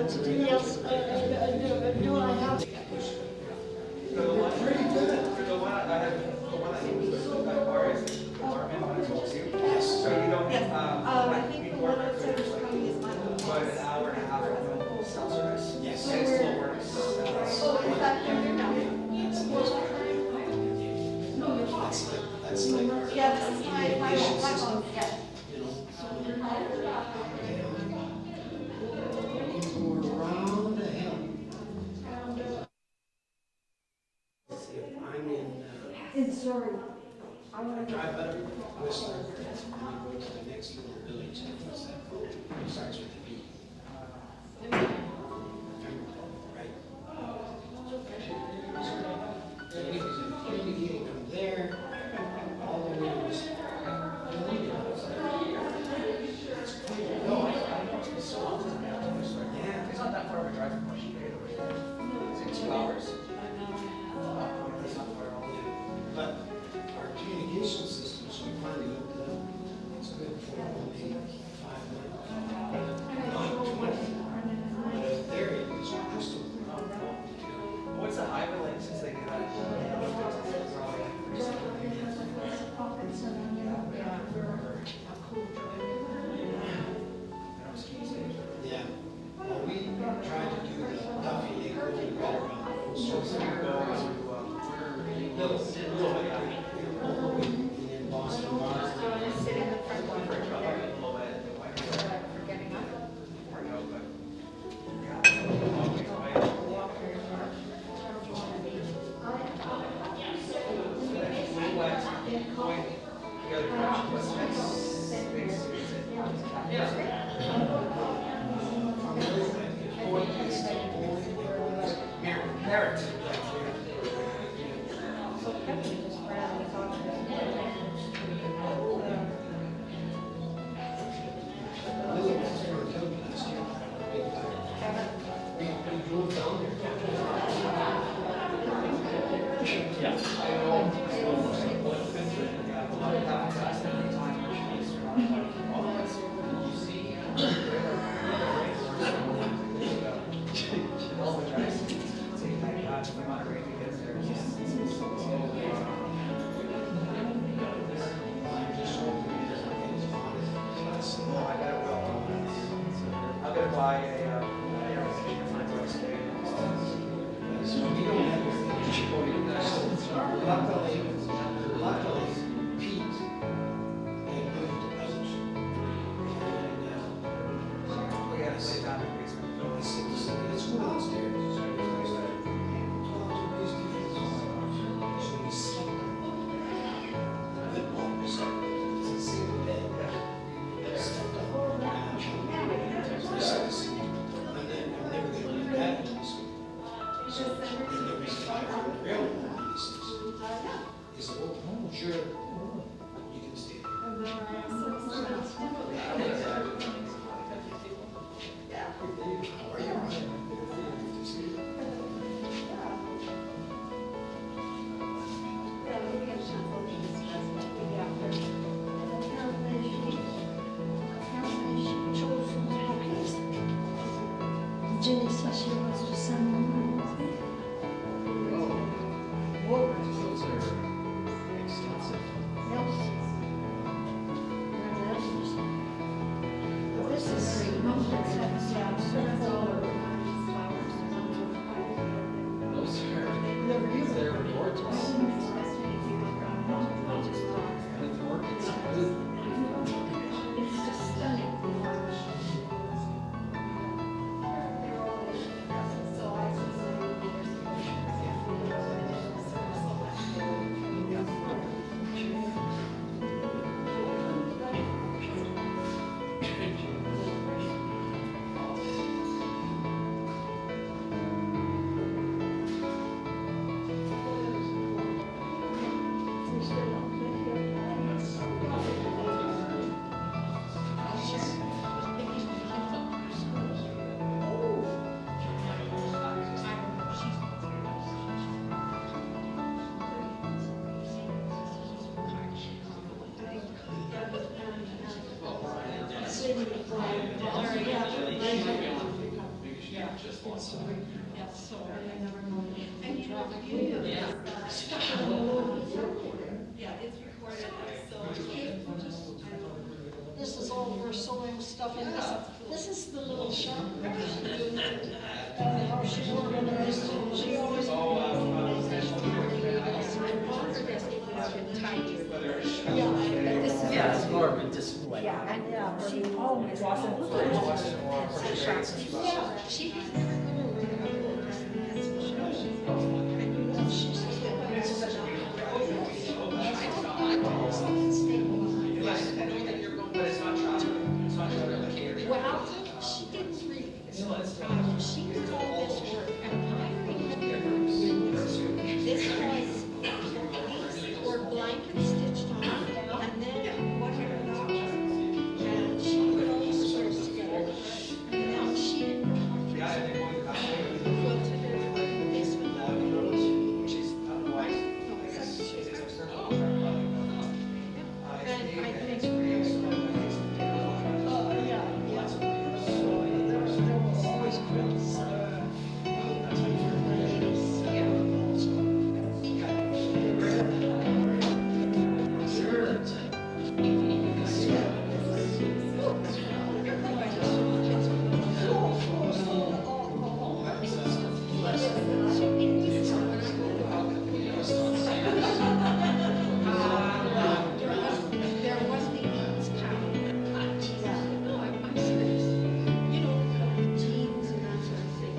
Yes, do I have? For the one I have, the one I use with RS apartment when I told you. Yes. So you don't, I think the one outside is coming is mine. about an hour and a half of cell service. Yes. And it still works. Oh, is that your now? That's like our Yeah, this is my communication phone, system, yeah. you know. You go around the hill. If I'm in, Sorry. I drive out of Whistler, and I go to the next little village, it starts with a B. Right? Anyways, I'm communicating from there, all the way to Whistler. It's quite a No, walk. I know it's so often now. Yeah. It's not that far of a drive from Washington. Is it 2 hours? That's not far at all. But our communication system, so we finally looked it up, it's good for only 5 minutes. Not 20. But there it is crystal clear. What's the highway like since they get that? Yeah. Well, we tried to do the Duffy Lake Road right around. So we go to little bit, all the way in Boston, Boston. Sit in the front one. Forgetting up. Merit. So Kevin just ran and talked to Lily was from Kilby last year. Big time. We drove down I'm gonna buy a So we don't have luckily, Pete had moved out. And we gotta sit down in the basement. I said, listen, let's go downstairs. So we slept. Good walks. It's a single bed. Slept up. We said, listen, I'm never gonna do that. So, and there was 500 railroad pieces. He said, oh, sure, you can stay there. How are you, Ryan? Jenny said she wants to send one. Those are extensive. This is Those are, they're gorgeous. And the work is good. it's just stunning. So I This is all her sewing stuff, and this is the little shop. How she organized it. She always. Yeah, it's more of a display. Yeah, she always. Yeah, she has never been But it's not chocolate. It's not chocolate. well, she didn't read. She did all this work and this was, these were blanket stitched on, and then whatever that was. And she put all the squares together. Now, she didn't know how to Yeah, I think one of the quilted it like this one. she's otherwise. No, it's She's external. and I think. Yeah. There was always quilts. There was the Eaton's pattern. No, I'm serious. You know, jeans and that sort of thing.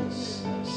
It's just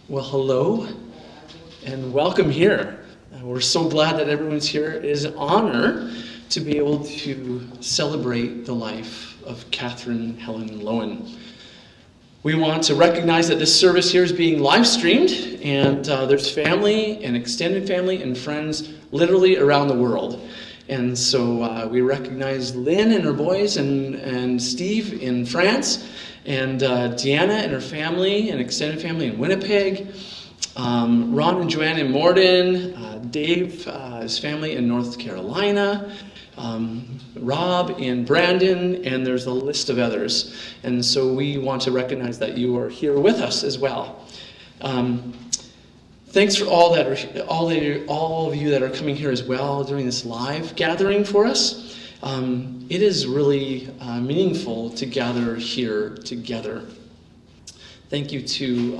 Well, hello and welcome here. We're so glad that everyone's here. It is an honor to be able to celebrate the life of Katherine Loewen. We want to recognize that this service here is being live streamed, and there's family and extended family and friends literally around the world. And so we recognize Lynn and her boys and Steve in France, and Deanna and her family and extended family in Winnipeg, Ron and Joanne in Morden, Dave, his family in North Carolina, Rob in Brandon, and there's a list of others. And so we want to recognize that you are here with us as well. Thanks for all of you that are coming here as well during this live gathering for us. It is really meaningful to gather here together. Thank you to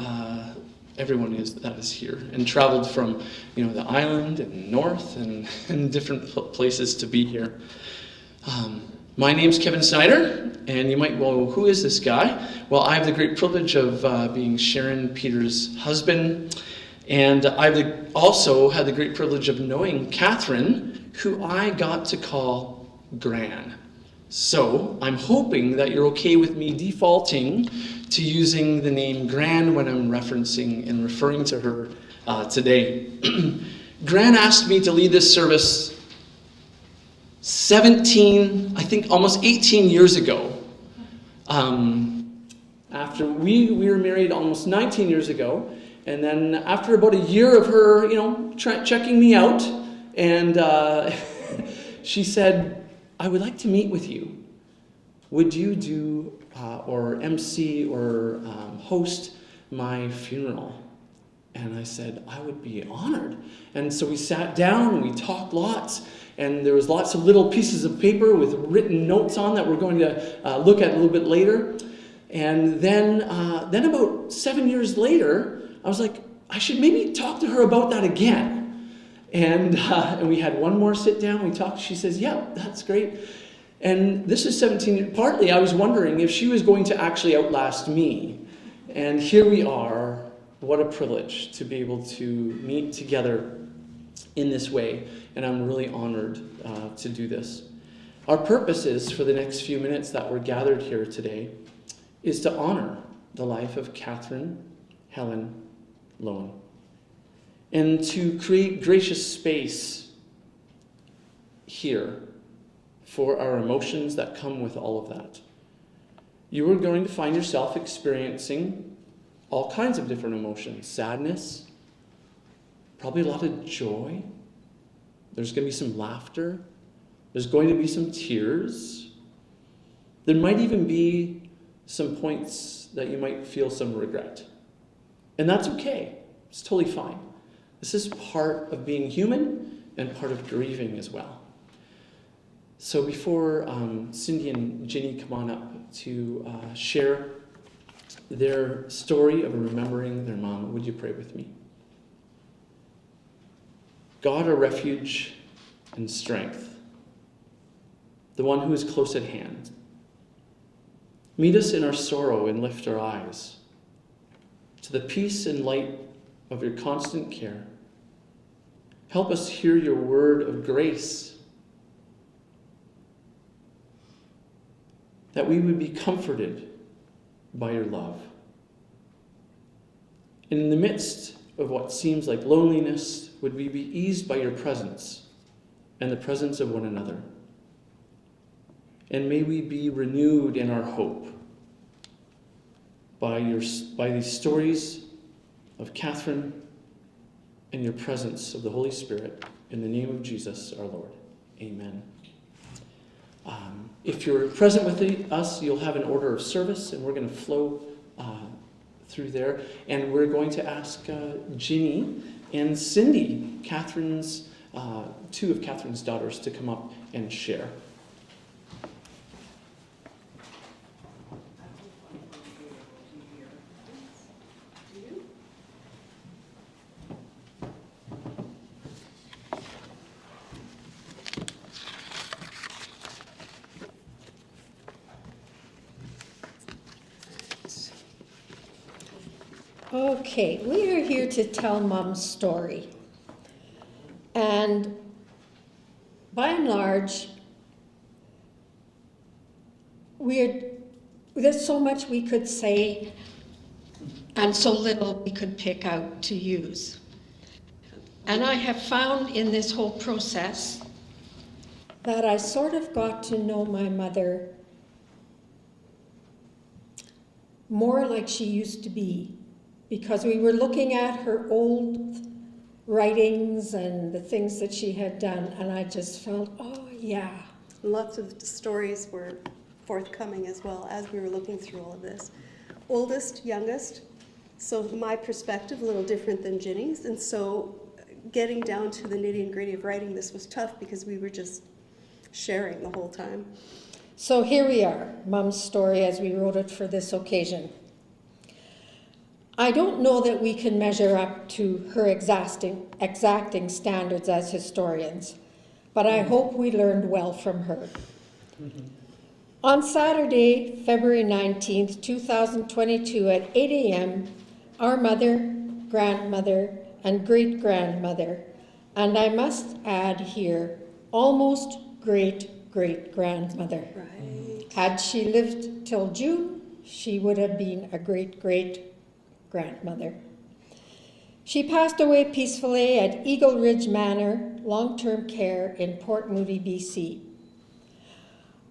everyone that is here and traveled from the island and north and different places to be here. My name's Kevin Snyder, and you might, well, who is this guy? Well, I have the great privilege of being Sharon Peter's husband, and I've also had the great privilege of knowing Katherine, who I got to call Gran. So I'm hoping that you're okay with me defaulting to using the name Gran when I'm referencing and referring to her today. Gran asked me to lead this service 17, I think almost 18 years ago. After we were married almost 19 years ago, and then after about a year of her, checking me out, and she said, I would like to meet with you. Would you do or MC or host my funeral? And I said, I would be honored. And so we sat down and we talked lots, and there was lots of little pieces of paper with written notes on that we're going to look at a little bit later. And then about 7 years later, I was like, I should maybe talk to her about that again. And we had one more sit down, we talked, she says, yeah, that's great. And this is 17, partly I was wondering if she was going to actually outlast me. And here we are. What a privilege to be able to meet together in this way. And I'm really honored to do this. Our purpose is, for the next few minutes that we're gathered here today, is to honor the life of Katherine Loewen, and to create gracious space here for our emotions that come with all of that. You are going to find yourself experiencing all kinds of different emotions. Sadness, probably a lot of joy. There's going to be some laughter. There's going to be some tears. There might even be some points that you might feel some regret. And that's okay. It's totally fine. This is part of being human and part of grieving as well. So before Cindy and Ginny come on up to share their story of remembering their mom, would you pray with me? God, our refuge and strength, the one who is close at hand, meet us in our sorrow and lift our eyes to the peace and light of your constant care. Help us hear your word of grace, that we would be comforted by your love. And in the midst of what seems like loneliness, would we be eased by your presence and the presence of one another. And may we be renewed in our hope by these stories of Katherine and your presence of the Holy Spirit. In the name of Jesus, our Lord. Amen. If you're present with us, you'll have an order of service, and we're going to flow through there. And we're going to ask Ginny and Cindy, two of Katherine's daughters, to come up and share. Okay, we are here to tell Mom's story. And by and large, there's so much we could say and so little we could pick out to use. And I have found in this whole process that I sort of got to know my mother more like she used to be, because we were looking at her old writings and the things that she had done, and I just felt, oh yeah. Lots of stories were forthcoming as well as we were looking through all of this. Oldest, youngest, so my perspective a little different than Ginny's, and so getting down to the nitty and gritty of writing this was tough because we were just sharing the whole time. So here we are, Mom's story as we wrote it for this occasion. I don't know that we can measure up to her exacting standards as historians, but I hope we learned well from her. On Saturday, February 19th, 2022 at 8 a.m., our mother, grandmother, and great-grandmother, and I must add here, almost great-great-grandmother. Right. Had she lived till June, she would have been a great-great-grandmother. She passed away peacefully at Eagle Ridge Manor, long-term care in Port Moody, BC.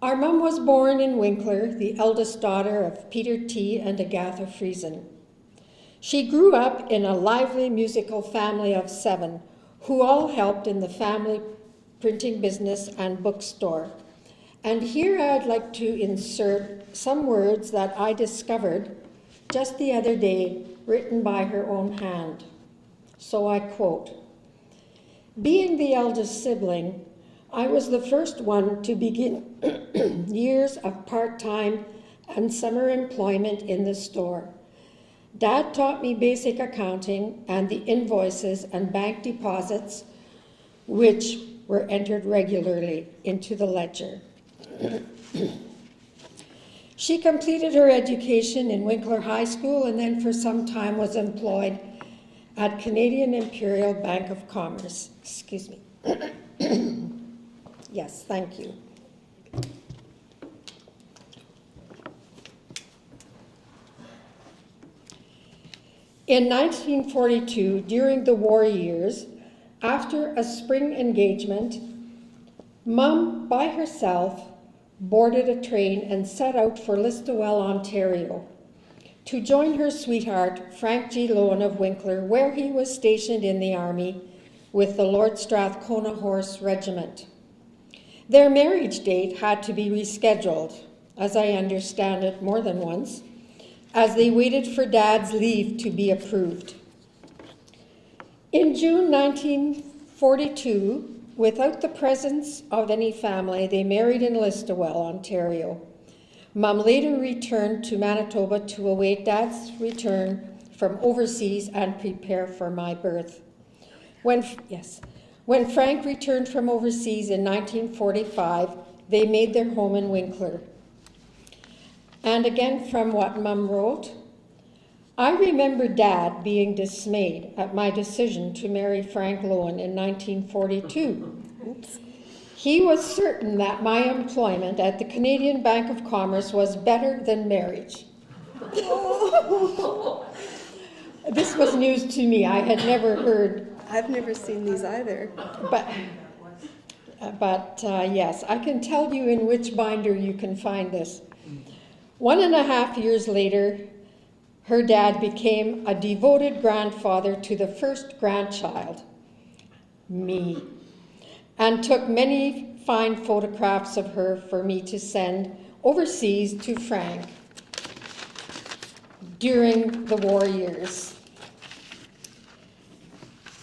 Our mum was born in Winkler, the eldest daughter of Peter T. and Agatha Friesen. She grew up in a lively musical family of 7, who all helped in the family printing business and bookstore. And here I'd like to insert some words that I discovered just the other day, written by her own hand. So I quote, "Being the eldest sibling, I was the first one to begin years of part-time and summer employment in the store. Dad taught me basic accounting and the invoices and bank deposits, which were entered regularly into the ledger." She completed her education in Winkler High School and then for some time was employed at Canadian Imperial Bank of Commerce. Excuse me. Yes, thank you. In 1942, during the war years, after a spring engagement, Mum, by herself, boarded a train and set out for Listowel, Ontario, to join her sweetheart, Frank G. Loewen of Winkler, where he was stationed in the Army with the Lord Strathcona Horse Regiment. Their marriage date had to be rescheduled, as I understand it, more than once, as they waited for Dad's leave to be approved. In June 1942, Without the presence of any family, they married in Listowel, Ontario. Mom later returned to Manitoba to await Dad's return from overseas and prepare for my birth. When Frank returned from overseas in 1945, they made their home in Winkler. And again from what Mom wrote, I remember Dad being dismayed at my decision to marry Frank Loewen in 1942. Oops. He was certain that my employment at the Canadian Bank of Commerce was better than marriage. This was news to me. I had never heard. I've never seen these either. But yes, I can tell you in which binder you can find this. 1.5 years later, her dad became a devoted grandfather to the first grandchild, me, and took many fine photographs of her for me to send overseas to Frank during the war years.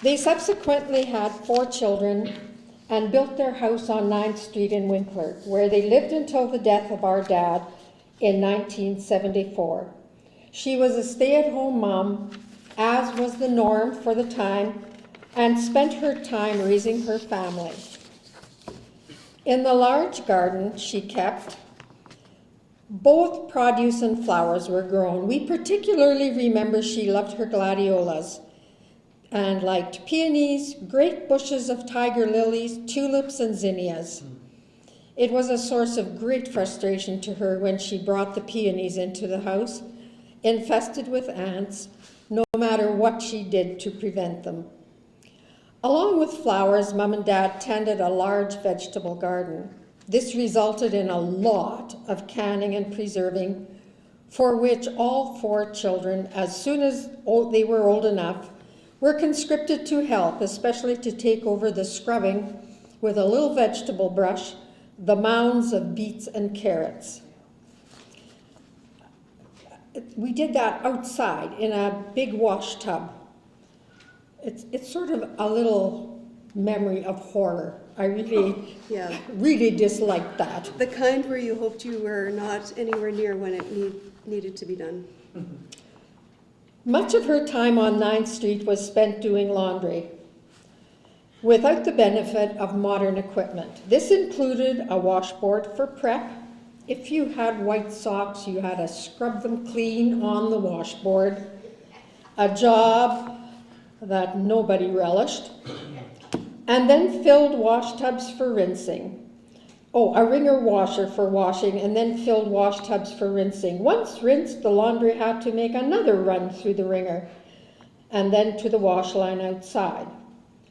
They subsequently had 4 children and built their house on 9th Street in Winkler, where they lived until the death of our dad in 1974. She was a stay-at-home mom, as was the norm for the time, and spent her time raising her family. In the large garden she kept, both produce and flowers were grown. We particularly remember she loved her gladiolas and liked peonies, great bushes of tiger lilies, tulips, and zinnias. It was a source of great frustration to her when she brought the peonies into the house, infested with ants, no matter what she did to prevent them. Along with flowers, Mom and Dad tended a large vegetable garden. This resulted in a lot of canning and preserving, for which all 4 children, as soon as they were old enough, were conscripted to help, especially to take over the scrubbing with a little vegetable brush, the mounds of beets and carrots. We did that outside in a big wash tub. It's sort of a little memory of horror. I really disliked that. The kind where you hoped you were not anywhere near when it needed to be done. Much of her time on 9th Street was spent doing laundry, without the benefit of modern equipment. This included a washboard for prep. If you had white socks, you had to scrub them clean on the washboard, a job that nobody relished, and then filled wash tubs for rinsing. Oh, a wringer washer for washing, and then filled wash tubs for rinsing. Once rinsed, the laundry had to make another run through the wringer, and then to the wash line outside,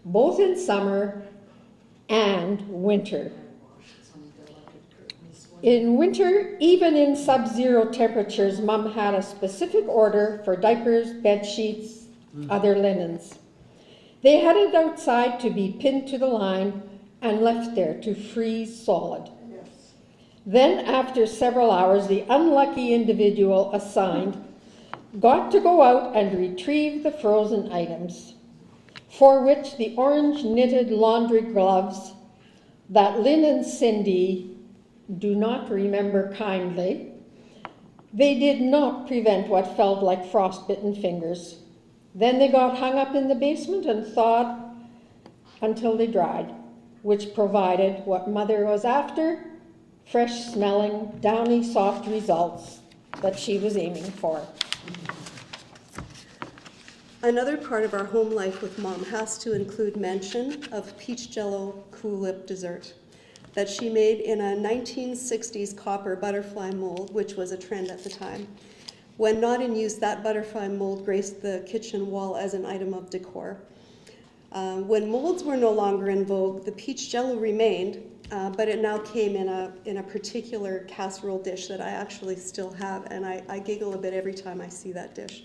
both in summer and winter. In winter, even in sub-zero temperatures, Mom had a specific order for diapers, bed sheets, other linens. They headed outside to be pinned to the line and left there to freeze solid. Yes. Then, after several hours, the unlucky individual assigned got to go out and retrieve the frozen items, for which the orange knitted laundry gloves that Lynn and Cindy do not remember kindly, they did not prevent what felt like frostbitten fingers. Then they got hung up in the basement and thawed until they dried, which provided what Mother was after, fresh-smelling, downy, soft results that she was aiming for. Another part of our home life with Mom has to include mention of peach jello cool-lip dessert that she made in a 1960s copper butterfly mold, which was a trend at the time. When not in use, that butterfly mold graced the kitchen wall as an item of decor. When molds were no longer in vogue, the peach jello remained, but it now came in a particular casserole dish that I actually still have, and I giggle a bit every time I see that dish.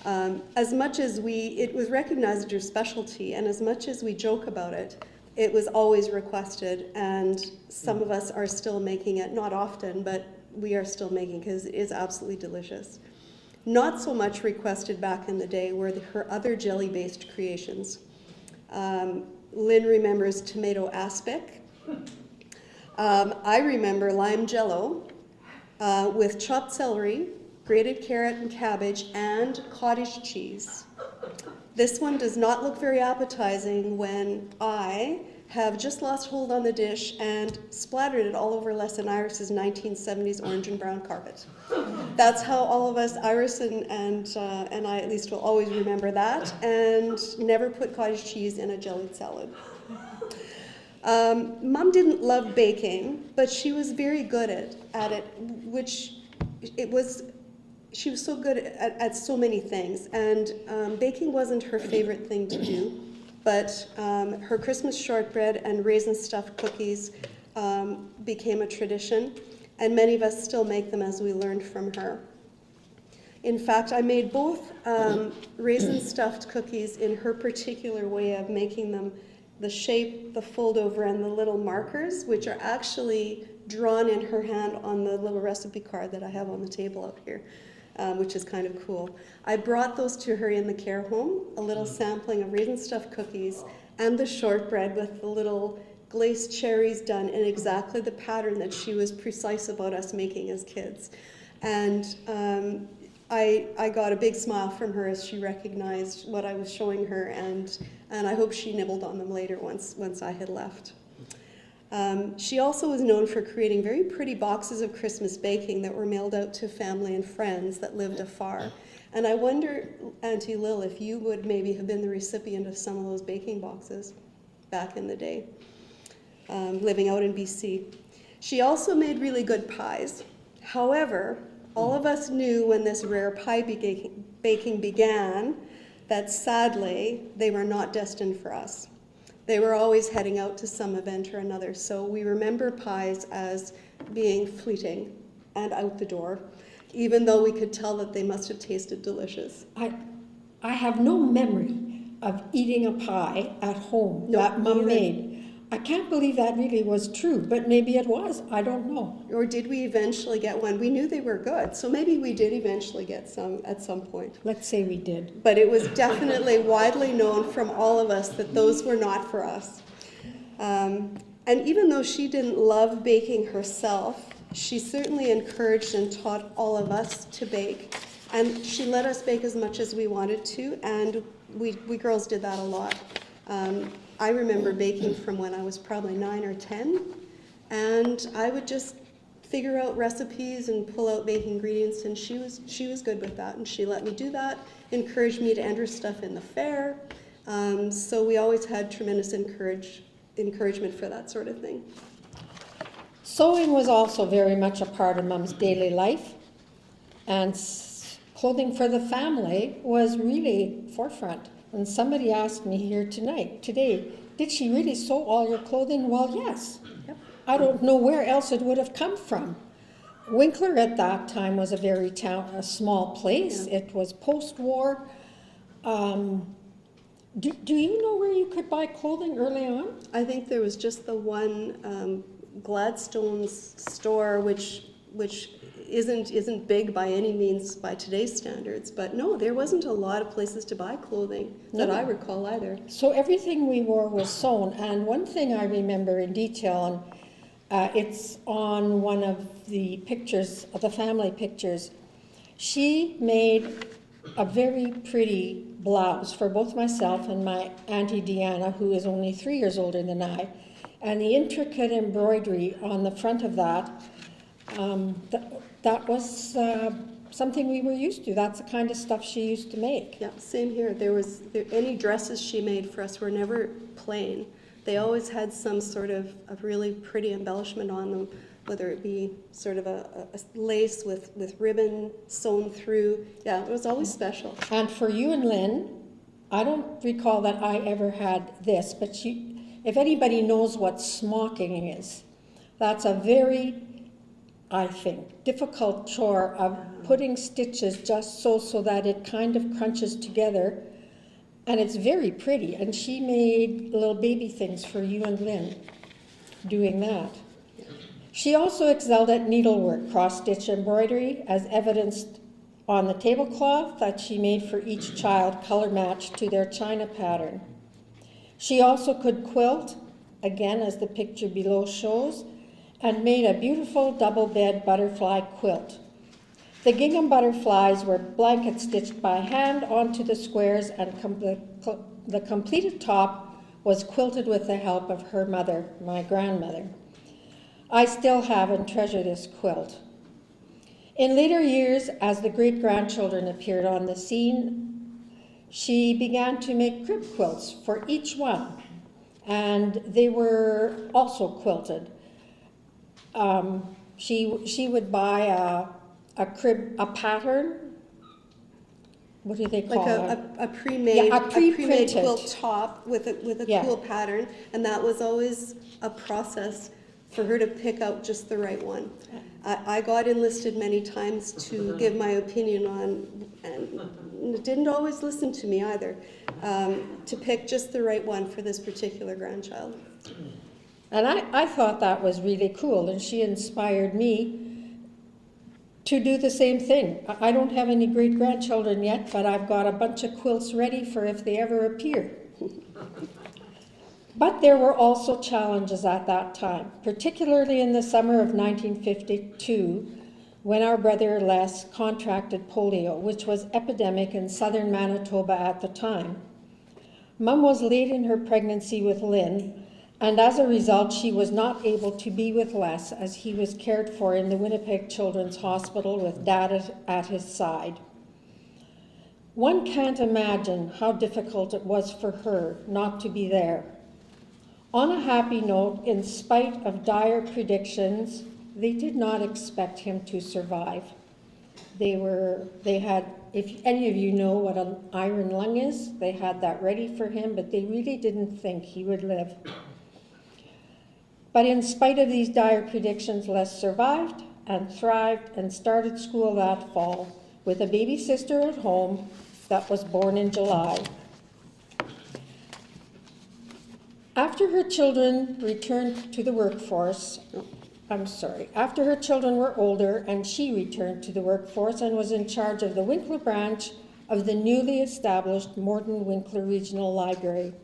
As much as it was recognized as your specialty, and as much as we joke about it, it was always requested, and some of us are still making it, not often, but we are still making because it is absolutely delicious. Not so much requested back in the day were her other jelly-based creations. Lynn remembers tomato aspic. I remember lime jello with chopped celery, grated carrot and cabbage, and cottage cheese. This one does not look very appetizing when I have just lost hold on the dish and splattered it all over Les and Iris's 1970s orange and brown carpet. That's how all of us, Iris and I at least, will always remember that, and never put cottage cheese in a jellied salad. Mom didn't love baking, but she was very good at it, she was so good at so many things, and baking wasn't her favorite thing to do. But her Christmas shortbread and raisin stuffed cookies became a tradition, and many of us still make them as we learned from her. In fact, I made both raisin stuffed cookies in her particular way of making them, the shape, the fold over, and the little markers, which are actually drawn in her hand on the little recipe card that I have on the table up here. Which is kind of cool. I brought those to her in the care home, a little sampling of raisin stuffed cookies and the shortbread with the little glazed cherries done in exactly the pattern that she was precise about us making as kids. And I got a big smile from her as she recognized what I was showing her, and I hope she nibbled on them later once I had left. She also was known for creating very pretty boxes of Christmas baking that were mailed out to family and friends that lived afar. And I wonder, Auntie Lil, if you would maybe have been the recipient of some of those baking boxes back in the day, living out in BC. She also made really good pies. However, all of us knew when this rare pie baking began that sadly they were not destined for us. They were always heading out to some event or another, so we remember pies as being fleeting and out the door, even though we could tell that they must have tasted delicious. I have no memory of eating a pie at home that Mum made. I can't believe that really was true, but maybe it was. I don't know. Or did we eventually get one? We knew they were good, so maybe we did eventually get some at some point. Let's say we did. But it was definitely widely known from all of us that those were not for us. And even though she didn't love baking herself, she certainly encouraged and taught all of us to bake. And she let us bake as much as we wanted to, and we girls did that a lot. I remember baking from when I was probably 9 or 10, and I would just figure out recipes and pull out baking ingredients, and she was good with that, and she let me do that, encouraged me to enter stuff in the fair, so we always had tremendous encouragement for that sort of thing. Sewing was also very much a part of Mum's daily life, and clothing for the family was really forefront. And somebody asked me here today, did she really sew all your clothing? Well, yes. Yep. I don't know where else it would have come from. Winkler at that time was a small place. Yeah. It was post-war. Do you know where you could buy clothing early on? I think there was just the one Gladstone's store, which isn't big by any means by today's standards, but no, there wasn't a lot of places to buy clothing that I recall either. So everything we wore was sewn, and one thing I remember in detail, and it's on one of the pictures, of the family pictures, she made a very pretty blouse for both myself and my Auntie Deanna, who is only 3 years older than I, and the intricate embroidery on the front of that, that was something we were used to. That's the kind of stuff she used to make. Yeah, same here. Any dresses she made for us were never plain. They always had some sort of really pretty embellishment on them, whether it be sort of a lace with ribbon sewn through. Yeah, it was always special. And for you and Lynn, I don't recall that I ever had this, but if anybody knows what smocking is, that's a very, I think, difficult chore of putting stitches just so that it kind of crunches together, and it's very pretty. And she made little baby things for you and Lynn doing that. She also excelled at needlework, cross-stitch embroidery, as evidenced on the tablecloth that she made for each child, color matched to their china pattern. She also could quilt, again as the picture below shows, and made a beautiful double bed butterfly quilt. The gingham butterflies were blanket stitched by hand onto the squares, and the completed top was quilted with the help of her mother, my grandmother. I still have and treasure this quilt. In later years, as the great-grandchildren appeared on the scene, she began to make crib quilts for each one, and they were also quilted. She would buy a crib, a pattern. What do they call Like it? a pre-made, Yeah, a a pre-made pre-printed. quilt top with a Yeah. cool pattern, and that was always a process for her to pick out just the right one. I got enlisted many times to give my opinion on, and didn't always listen to me either, to pick just the right one for this particular grandchild. And I thought that was really cool, and she inspired me to do the same thing. I don't have any great-grandchildren yet, but I've got a bunch of quilts ready for if they ever appear. But there were also challenges at that time, particularly in the summer of 1952, when our brother Les contracted polio, which was epidemic in southern Manitoba at the time. Mum was late in her pregnancy with Lynn, and as a result, she was not able to be with Les as he was cared for in the Winnipeg Children's Hospital with Dad at his side. One can't imagine how difficult it was for her not to be there. On a happy note, in spite of dire predictions, they did not expect him to survive. They had, if any of you know what an iron lung is, they had that ready for him, but they really didn't think he would live. But in spite of these dire predictions, Les survived and thrived and started school that fall with a baby sister at home that was born in July. After her children returned to the workforce, after her children were older and she returned to the workforce and was in charge of the Winkler branch of the newly established Morton Winkler Regional Library.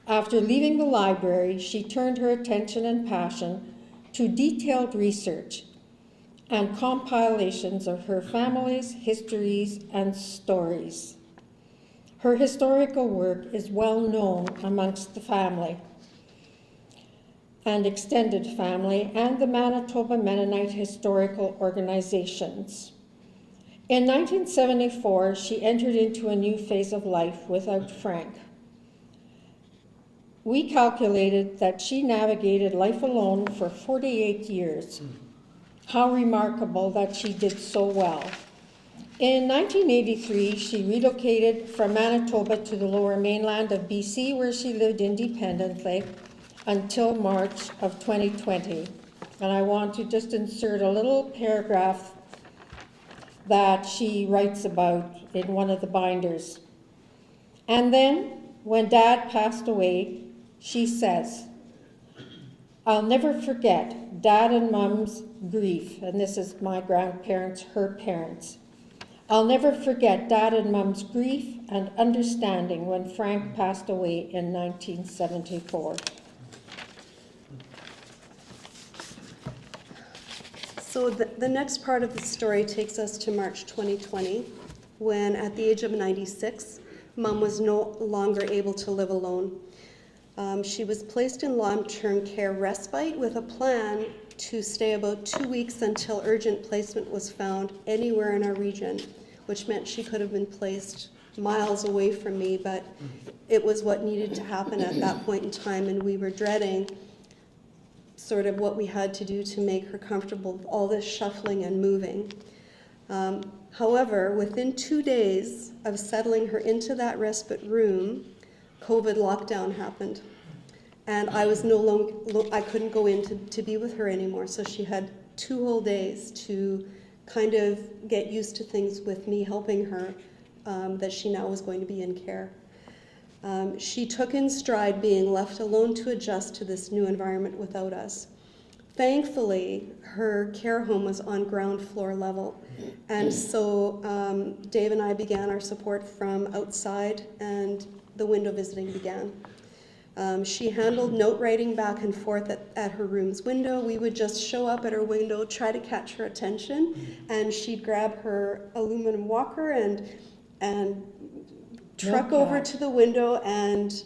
After leaving the library, she turned her attention and passion to detailed research and compilations of her family's histories and stories. Her historical work is well known amongst the family and extended family and the Manitoba Mennonite historical organizations. In 1974, she entered into a new phase of life without Frank. We calculated that she navigated life alone for 48 years. How remarkable that she did so well. In 1983, she relocated from Manitoba to the lower mainland of BC, where she lived independently until March of 2020. And I want to just insert a little paragraph that she writes about in one of the binders. And then, when Dad passed away, she says, "I'll never forget Dad and Mom's grief," and this is my grandparents, her parents. "I'll never forget Dad and Mom's grief and understanding when Frank passed away in 1974. So the next part of the story takes us to March 2020, when at the age of 96, Mom was no longer able to live alone. She was placed in long-term care respite with a plan to stay about 2 weeks until urgent placement was found anywhere in our region, which meant she could have been placed miles away from me, but it was what needed to happen at that point in time, and we were dreading sort of what we had to do to make her comfortable with all this shuffling and moving. However, within 2 days of settling her into that respite room, COVID lockdown happened. And I was I couldn't go in to be with her anymore, so she had 2 whole days to kind of get used to things with me helping her, that she now was going to be in care. She took in stride being left alone to adjust to this new environment without us. Thankfully, her care home was on ground floor level, and so Dave and I began our support from outside, and the window visiting began. She handled note writing back and forth at her room's window. We would just show up at her window, try to catch her attention, and she'd grab her aluminum walker and truck over to the window, and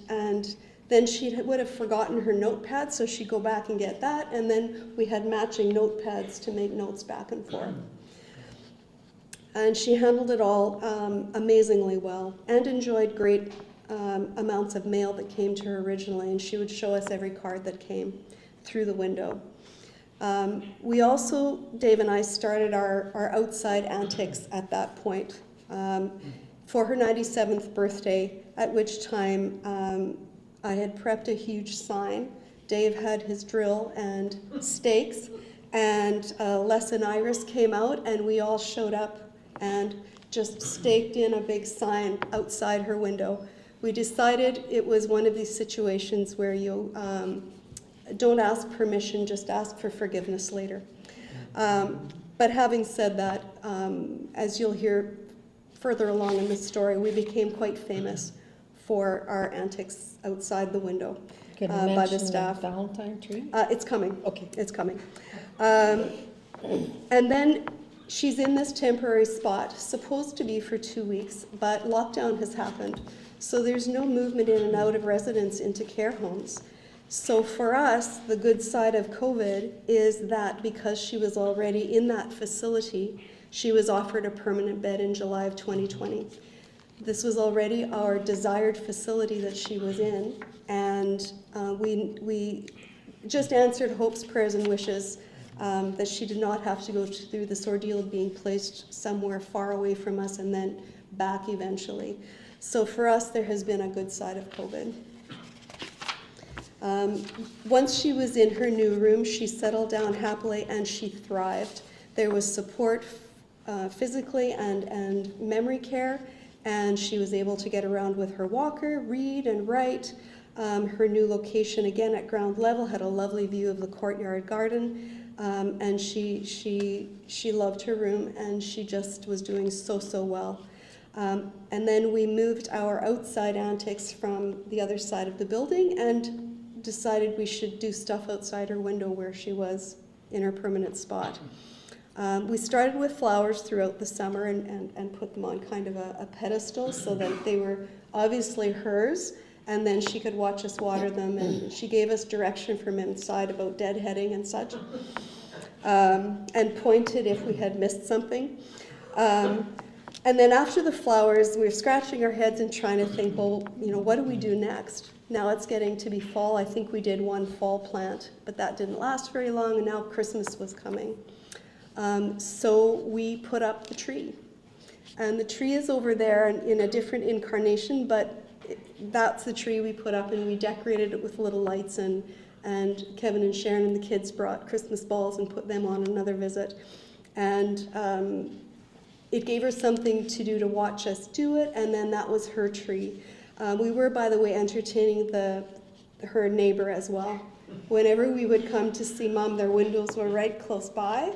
then she would have forgotten her notepad, so she'd go back and get that, and then we had matching notepads to make notes back and forth. And she handled it all amazingly well, and enjoyed great amounts of mail that came to her originally, and she would show us every card that came through the window. We also, Dave and I, started our outside antics at that point. For her 97th birthday, at which time I had prepped a huge sign. Dave had his drill and stakes, and Les and Iris came out, and we all showed up and just staked in a big sign outside her window. We decided it was one of these situations where you don't ask permission, just ask for forgiveness later. But having said that, as you'll hear further along in the story, we became quite famous for our antics outside the window by the staff. The Valentine tree? It's coming. Okay, it's coming. And then she's in this temporary spot, supposed to be for 2 weeks, but lockdown has happened. So there's no movement in and out of residents into care homes. So for us, the good side of COVID is that because she was already in that facility, she was offered a permanent bed in July of 2020. This was already our desired facility that she was in, and we just answered hopes, prayers, and wishes that she did not have to go through this ordeal of being placed somewhere far away from us and then back eventually. So for us, there has been a good side of COVID. Once she was in her new room, she settled down happily and she thrived. There was support physically and memory care, and she was able to get around with her walker, read and write. Her new location, again at ground level, had a lovely view of the courtyard garden, and she loved her room, and she just was doing so well. And then we moved our outside antics from the other side of the building and decided we should do stuff outside her window where she was in her permanent spot. We started with flowers throughout the summer and put them on kind of a pedestal so that they were obviously hers, and then she could watch us water them, and she gave us direction from inside about deadheading and such, and pointed if we had missed something. And then after the flowers, we were scratching our heads and trying to think, well, what do we do next? Now it's getting to be fall. I think we did one fall plant, but that didn't last very long, and now Christmas was coming. So we put up the tree. And the tree is over there in a different incarnation, but that's the tree we put up, and we decorated it with little lights, and Kevin and Sharon and the kids brought Christmas balls and put them on another visit. And it gave her something to do to watch us do it, and then that was her tree. We were, by the way, entertaining her neighbor as well. Whenever we would come to see Mom, their windows were right close by,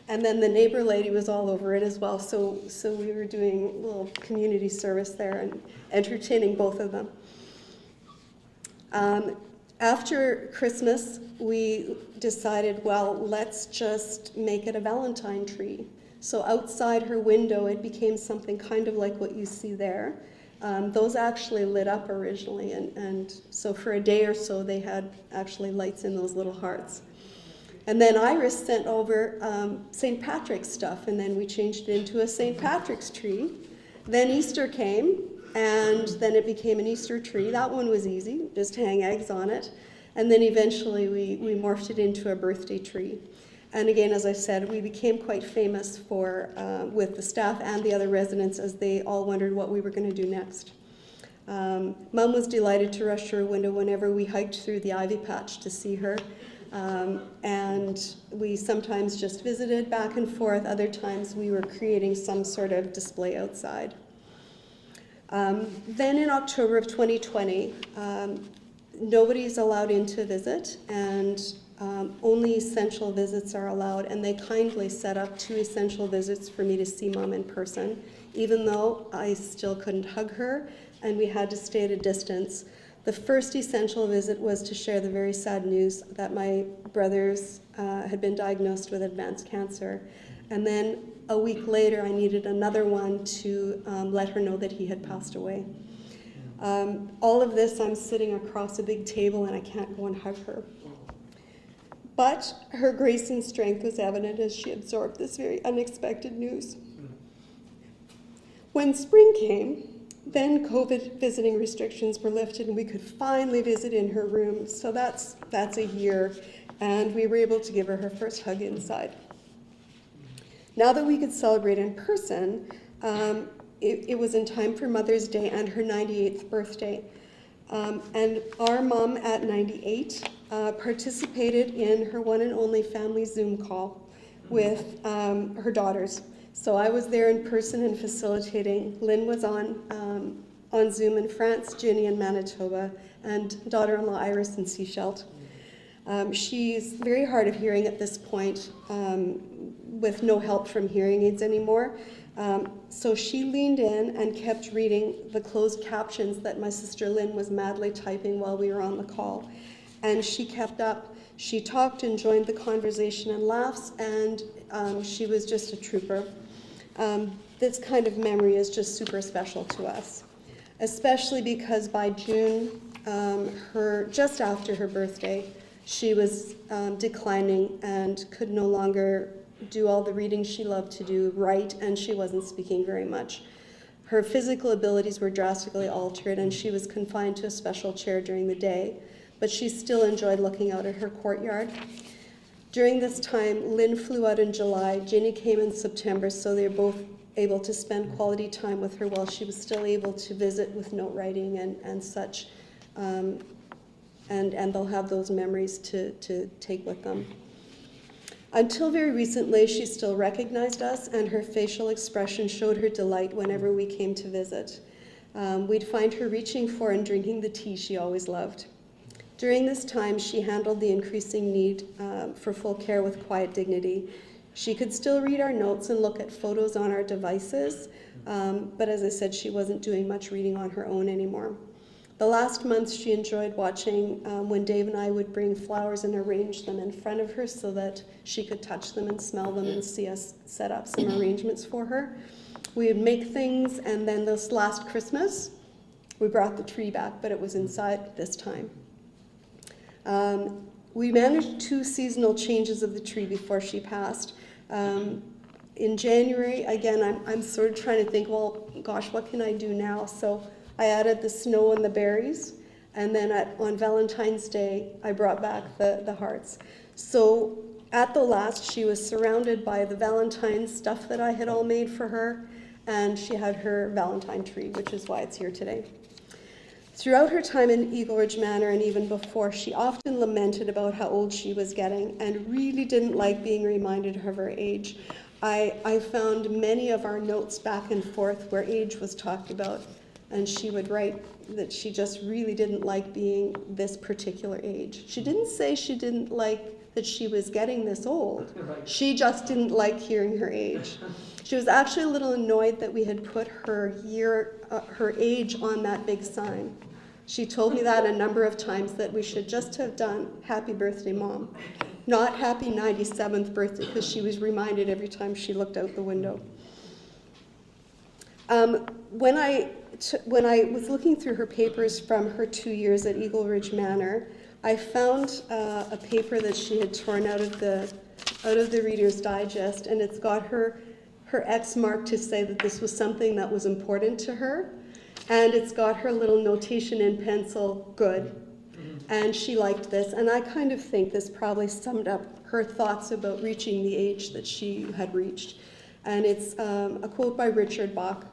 and then the neighbor lady was all over it as well. So we were doing a little community service there and entertaining both of them. After Christmas, we decided, well, let's just make it a Valentine tree. So outside her window, it became something kind of like what you see there. Those actually lit up originally, and so for a day or so, they had actually lights in those little hearts. And then Iris sent over St. Patrick's stuff, and then we changed it into a St. Patrick's tree. Then Easter came, and then it became an Easter tree. That one was easy, just hang eggs on it. And then eventually we morphed it into a birthday tree. And again, as I said, we became quite famous with the staff and the other residents as they all wondered what we were going to do next. Mom was delighted to rush to her window whenever we hiked through the ivy patch to see her. And we sometimes just visited back and forth. Other times we were creating some sort of display outside. Then in October of 2020, nobody's allowed in to visit, and only essential visits are allowed, and they kindly set up 2 essential visits for me to see Mom in person, even though I still couldn't hug her and we had to stay at a distance. The first essential visit was to share the very sad news that my brothers had been diagnosed with advanced cancer. And then a week later, I needed another one to let her know that he had passed away. All of this, I'm sitting across a big table and I can't go and hug her. But her grace and strength was evident as she absorbed this very unexpected news. When spring came, then COVID visiting restrictions were lifted and we could finally visit in her room. So that's a year, and we were able to give her her first hug inside. Now that we could celebrate in person, it was in time for Mother's Day and her 98th birthday. And our mom at 98 participated in her one and only family Zoom call with her daughters. So I was there in person and facilitating. Lynn was on Zoom in France, Ginny in Manitoba, and daughter-in-law Iris in Seychelles. She's very hard of hearing at this point, with no help from hearing aids anymore. So she leaned in and kept reading the closed captions that my sister Lynn was madly typing while we were on the call. And she kept up. She talked and joined the conversation and laughs, and she was just a trooper. This kind of memory is just super special to us, especially because by June, just after her birthday, she was declining and could no longer do all the reading she loved to do, write, and she wasn't speaking very much. Her physical abilities were drastically altered, and she was confined to a special chair during the day, but she still enjoyed looking out at her courtyard. During this time, Lynn flew out in July, Ginny came in September, so they were both able to spend quality time with her while she was still able to visit with note writing and such. And they'll have those memories to take with them. Until very recently, she still recognized us, and her facial expression showed her delight whenever we came to visit. We'd find her reaching for and drinking the tea she always loved. During this time, she handled the increasing need for full care with quiet dignity. She could still read our notes and look at photos on our devices, but as I said, she wasn't doing much reading on her own anymore. The last month, she enjoyed watching when Dave and I would bring flowers and arrange them in front of her so that she could touch them and smell them and see us set up some arrangements for her. We would make things, and then this last Christmas, we brought the tree back, but it was inside this time. We managed 2 seasonal changes of the tree before she passed. In January, again, I'm sort of trying to think, well, gosh, what can I do now? So I added the snow and the berries, and then on Valentine's Day, I brought back the hearts. So at the last, she was surrounded by the Valentine stuff that I had all made for her, and she had her Valentine tree, which is why it's here today. Throughout her time in Eagle Ridge Manor and even before, she often lamented about how old she was getting and really didn't like being reminded of her age. I found many of our notes back and forth where age was talked about, and she would write that she just really didn't like being this particular age. She didn't say she didn't like that she was getting this old. She just didn't like hearing her age. She was actually a little annoyed that we had put her age on that big sign. She told me that a number of times, that we should just have done Happy Birthday, Mom, not Happy 97th birthday, because she was reminded every time she looked out the window. When I was looking through her papers from her 2 years at Eagle Ridge Manor, I found a paper that she had torn out of the Reader's Digest, and it's got her X mark to say that this was something that was important to her, and it's got her little notation in pencil, good, and she liked this, and I kind of think this probably summed up her thoughts about reaching the age that she had reached. And it's a quote by Richard Bach: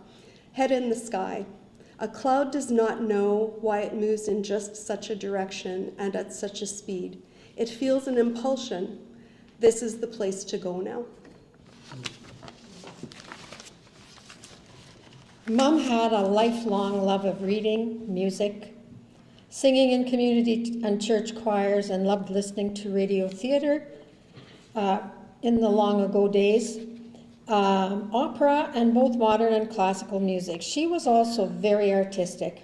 "Head in the sky. A cloud does not know why it moves in just such a direction and at such a speed. It feels an impulsion. This is the place to go now." Mom had a lifelong love of reading, music, singing in community and church choirs, and loved listening to radio theater in the long ago days, opera, and both modern and classical music. She was also very artistic.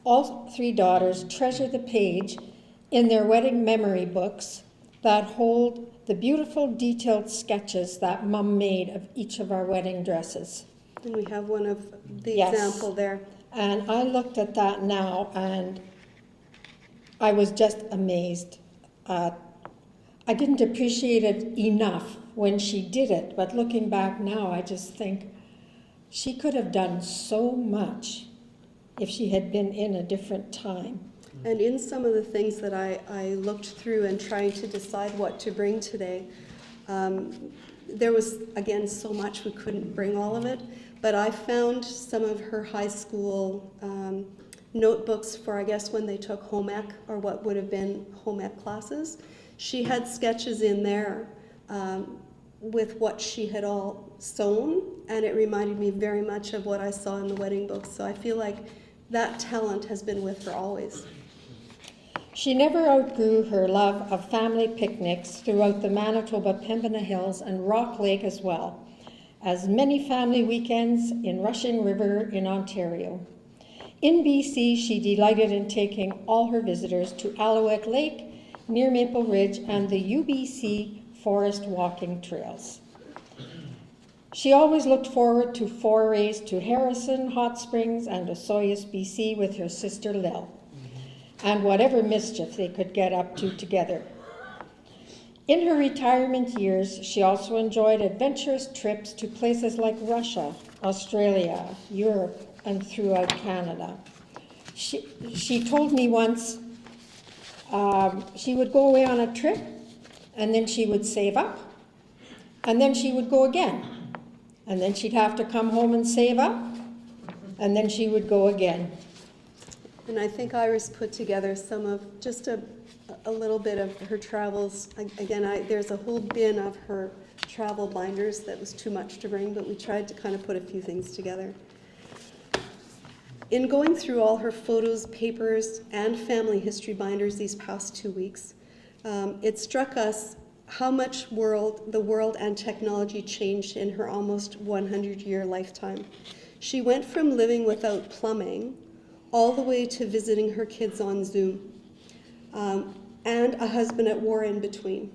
all three daughters treasure the page in their wedding memory books that hold the beautiful detailed sketches that Mum made of each of our wedding dresses. And we have one of the Yes. example there. And I looked at that now and I was just amazed. I didn't appreciate it enough when she did it, but looking back now, I just think she could have done so much if she had been in a different time. And in some of the things that I looked through and trying to decide what to bring today, there was, again, so much we couldn't bring all of it, but I found some of her high school notebooks for, I guess, when they took home ec, or what would have been home ec classes. She had sketches in there with what she had all sewn, and it reminded me very much of what I saw in the wedding books. So I feel like that talent has been with her always. She never outgrew her love of family picnics throughout the Manitoba Pembina Hills and Rock Lake, as well as many family weekends in Rushing River in Ontario. In BC, she delighted in taking all her visitors to Alouette Lake near Maple Ridge and the UBC forest walking trails. She always looked forward to forays to Harrison Hot Springs and Osoyoos, BC with her sister Lil, and whatever mischief they could get up to together. In her retirement years, she also enjoyed adventurous trips to places like Russia, Australia, Europe, and throughout Canada. She told me once she would go away on a trip, and then she would save up, and then she would go again, and then she'd have to come home and save up, and then she would go again. And I think Iris put together some of just a little bit of her travels. Again, there's a whole bin of her travel binders that was too much to bring, but we tried to kind of put a few things together. In going through all her photos, papers, and family history binders these past 2 weeks, it struck us how much the world and technology changed in her almost 100-year lifetime. She went from living without plumbing all the way to visiting her kids on Zoom, and a husband at war in between.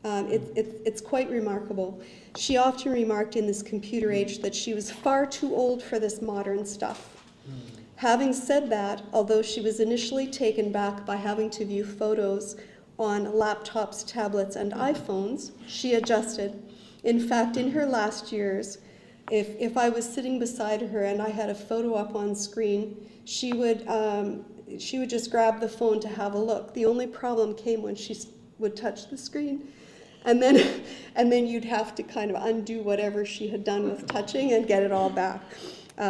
It's quite remarkable. She often remarked in this computer age that she was far too old for this modern stuff. Having said that, although she was initially taken back by having to view photos on laptops, tablets, and iPhones, she adjusted. In fact, in her last years, if I was sitting beside her and I had a photo up on screen, she would just grab the phone to have a look. The only problem came when she would touch the screen, and then you'd have to kind of undo whatever she had done with touching and get it all back. She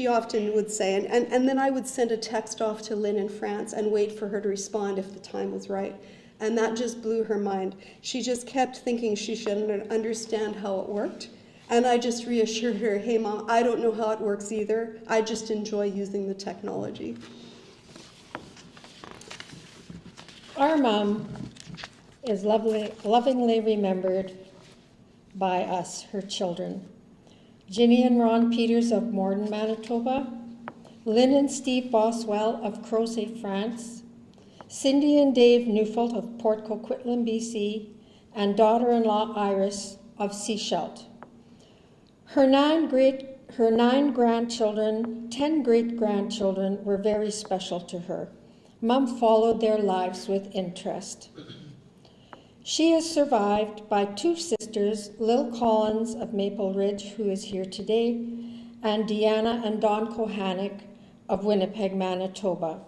often would say, and then I would send a text off to Lynn in France and wait for her to respond if the time was right. And that just blew her mind. She just kept thinking she should understand how it worked. And I just reassured her, hey, Mom, I don't know how it works either. I just enjoy using the technology. Our mom is lovingly remembered by us, her children. Ginny and Ron Peters of Morden, Manitoba, Lynn and Steve Boswell of Crozet, France, Cindy and Dave Neufeld of Port Coquitlam, BC, and daughter-in-law Iris of Sechelt. Her 9 grandchildren, 10 great-grandchildren were very special to her. Mum followed their lives with interest. She is survived by 2 sisters, Lil Collins of Maple Ridge, who is here today, and Deanna and Dawn Kohanic of Winnipeg, Manitoba.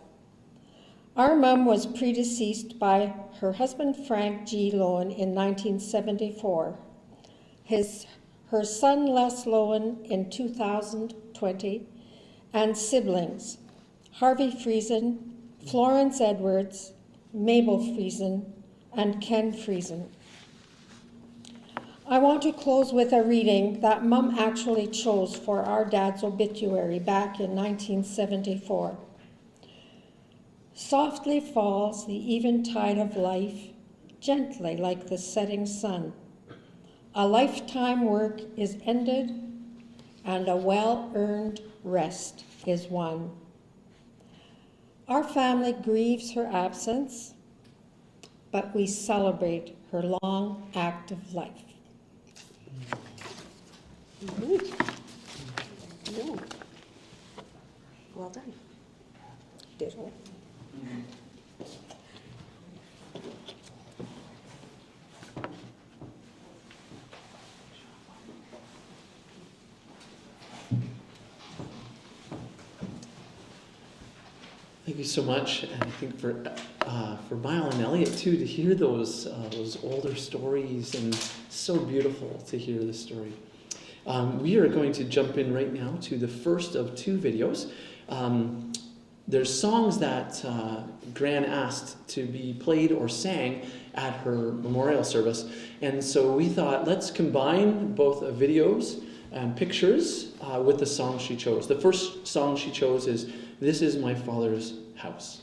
Our mum was predeceased by her husband Frank G. Loewen in 1974. Her son Les Loewen in 2020, and siblings Harvey Friesen, Florence Edwards, Mabel Friesen, and Ken Friesen. I want to close with a reading that Mum actually chose for our dad's obituary back in 1974. Softly falls the eventide of life, gently like the setting sun. A lifetime work is ended, and a well-earned rest is won. Our family grieves her absence, but we celebrate her long, active life. No. Well done. Ditto. Thank you so much, and I think for Mile and Elliot too, to hear those older stories, and so beautiful to hear the story. We are going to jump in right now to the first of two videos. There's songs that Gran asked to be played or sang at her memorial service, and so we thought, let's combine both videos and pictures with the song she chose. The first song she chose is "This Is My Father's House."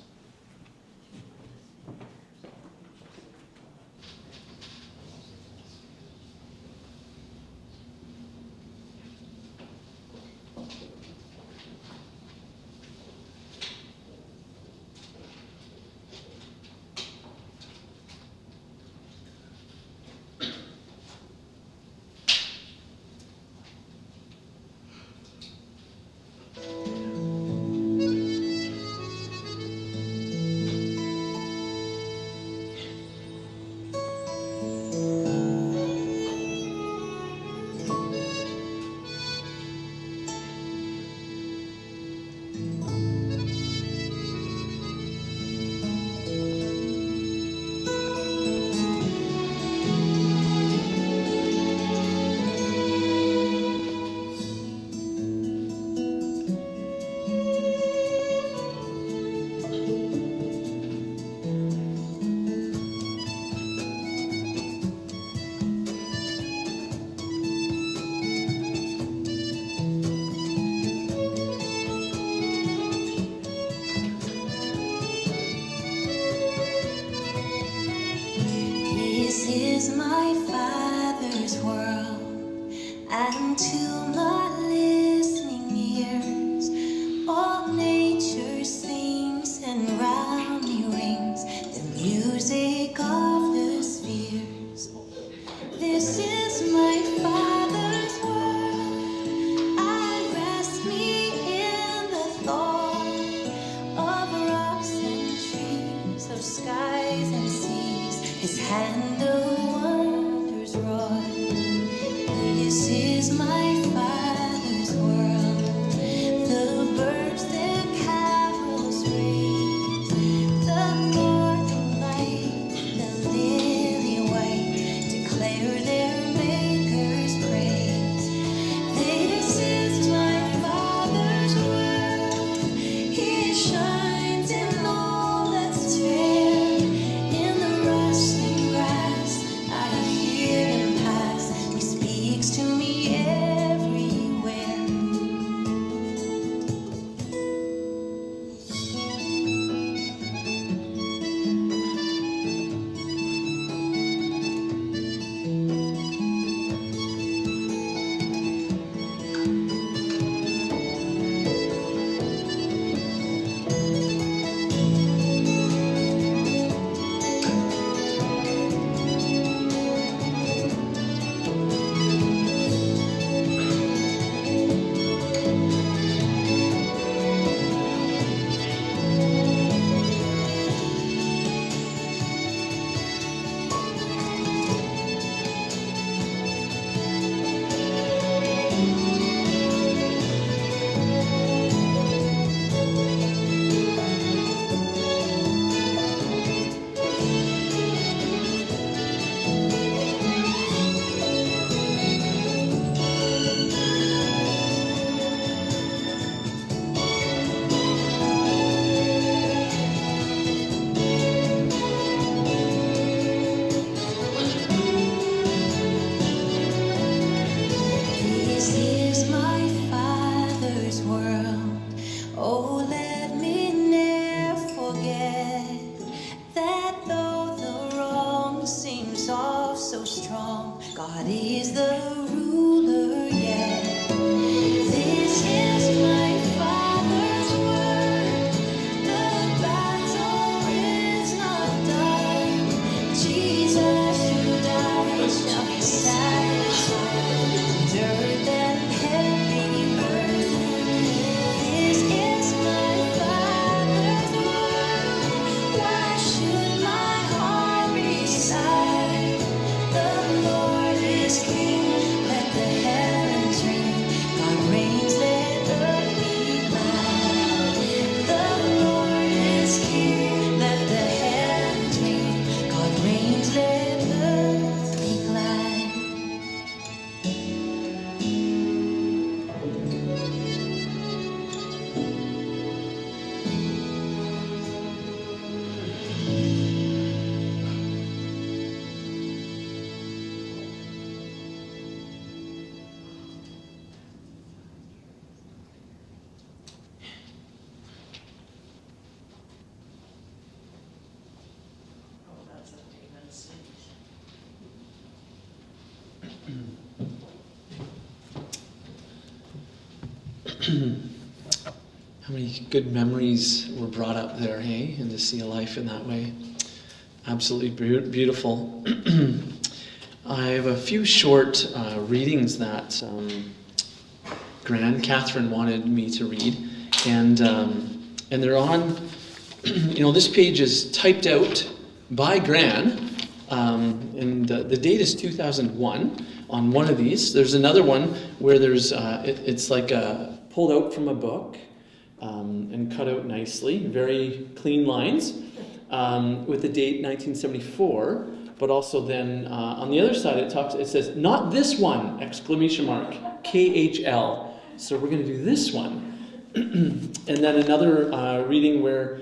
How many good memories were brought up there, hey? And to see a life in that way. Absolutely beautiful. I have a few short readings that Katherine wanted me to read. And they're on, this page is typed out by Gran. And the date is 2001 on one of these. There's another one where there's, it's like pulled out from a book. And cut out nicely, very clean lines, with the date 1974. But also then on the other side it says not this one! KHL. So we're going to do this one, and then another reading where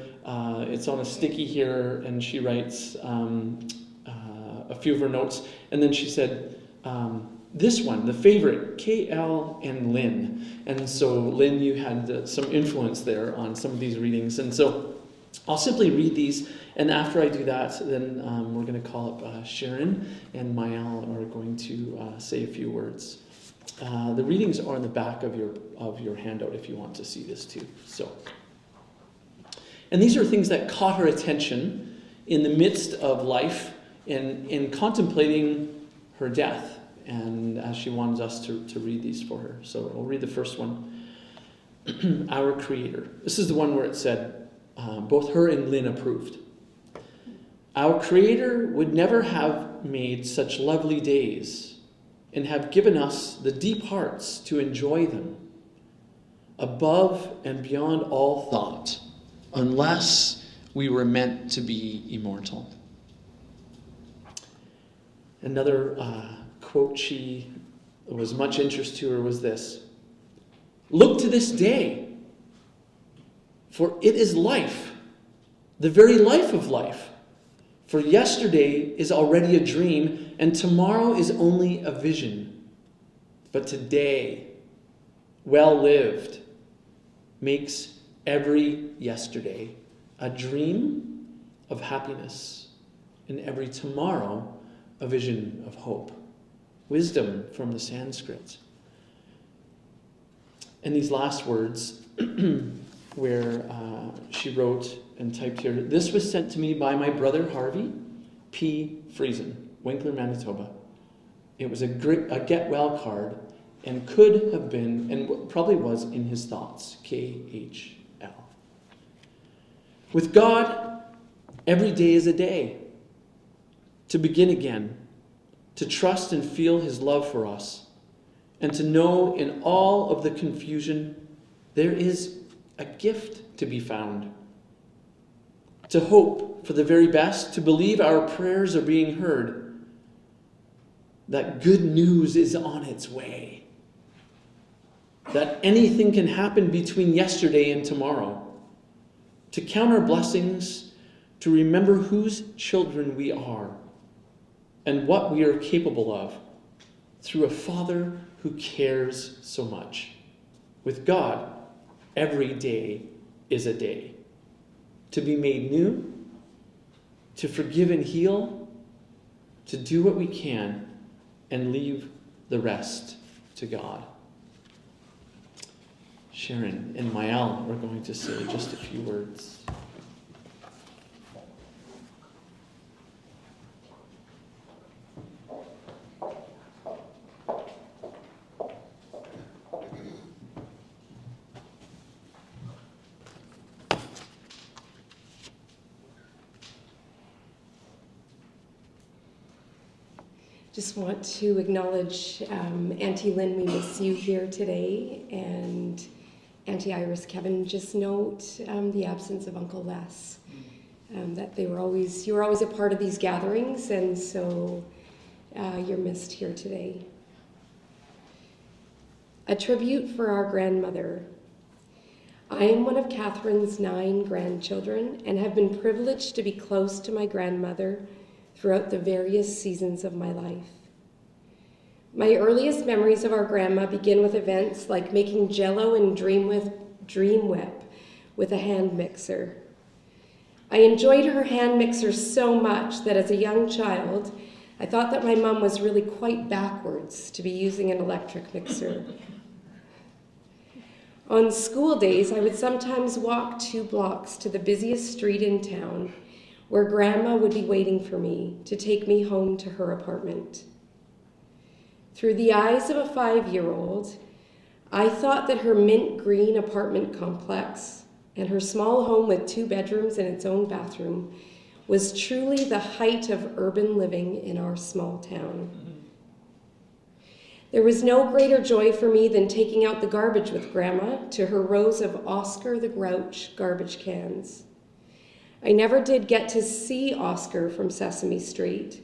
it's on a sticky here, and she writes a few of her notes, and then she said. This one, the favorite, KL and Lynn. And so, Lynn, you had some influence there on some of these readings. And so, I'll simply read these. And after I do that, then we're going to call up Sharon and Maëlle are going to say a few words. The readings are in the back of your handout if you want to see this too. So, and these are things that caught her attention in the midst of life in contemplating her death. And as she wanted us to read these for her. So I'll read the first one. Our Creator. This is the one where it said, both her and Lynn approved. Our Creator would never have made such lovely days and have given us the deep hearts to enjoy them, above and beyond all thought, unless we were meant to be immortal. Another quote she was much interest to her was this: look to this day, for it is life, the very life of life. For yesterday is already a dream, and tomorrow is only a vision. But today, well lived, makes every yesterday a dream of happiness, and every tomorrow a vision of hope. Wisdom from the Sanskrit. And these last words, where she wrote and typed here, this was sent to me by my brother Harvey P. Friesen, Winkler, Manitoba. It was a get well card and could have been, and probably was in his thoughts, KHL. With God, every day is a day. To begin again, to trust and feel his love for us, and to know in all of the confusion there is a gift to be found. To hope for the very best, to believe our prayers are being heard, that good news is on its way, that anything can happen between yesterday and tomorrow, to count our blessings, to remember whose children we are, and what we are capable of through a Father who cares so much. With God, every day is a day. To be made new, to forgive and heal, to do what we can, and leave the rest to God. Sharon and Maëlle are going to say just a few words. Just want to acknowledge Auntie Lynn, we miss you here today, and Auntie Iris, Kevin, just note the absence of Uncle Les. That you were always a part of these gatherings, and so you're missed here today. A tribute for our grandmother. I am one of Catherine's 9 grandchildren and have been privileged to be close to my grandmother throughout the various seasons of my life. My earliest memories of our grandma begin with events like making Jell-O and Dream Whip with a hand mixer. I enjoyed her hand mixer so much that as a young child, I thought that my mom was really quite backwards to be using an electric mixer. On school days, I would sometimes walk 2 blocks to the busiest street in town, where Grandma would be waiting for me to take me home to her apartment. Through the eyes of a 5-year-old, I thought that her mint green apartment complex and her small home with 2 bedrooms and its own bathroom was truly the height of urban living in our small town. There was no greater joy for me than taking out the garbage with Grandma to her rows of Oscar the Grouch garbage cans. I never did get to see Oscar from Sesame Street,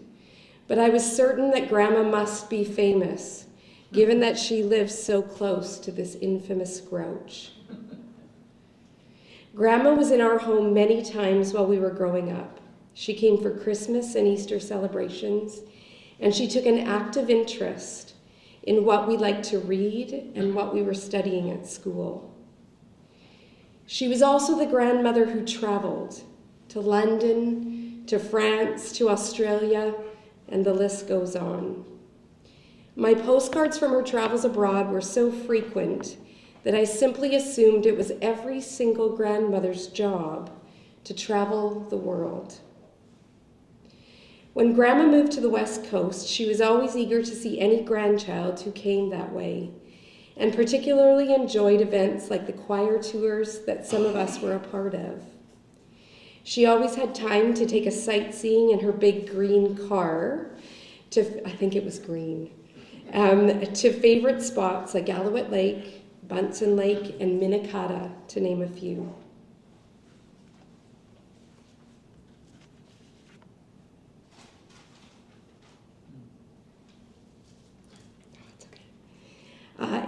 but I was certain that Grandma must be famous, given that she lived so close to this infamous Grouch. Grandma was in our home many times while we were growing up. She came for Christmas and Easter celebrations, and she took an active interest in what we liked to read and what we were studying at school. She was also the grandmother who traveled to London, to France, to Australia, and the list goes on. My postcards from her travels abroad were so frequent that I simply assumed it was every single grandmother's job to travel the world. When Grandma moved to the West Coast, she was always eager to see any grandchild who came that way, and particularly enjoyed events like the choir tours that some of us were a part of. She always had time to take us sightseeing in her big green car I think it was green, to favorite spots like Alouette Lake, Bunsen Lake, and Minnetonka, to name a few.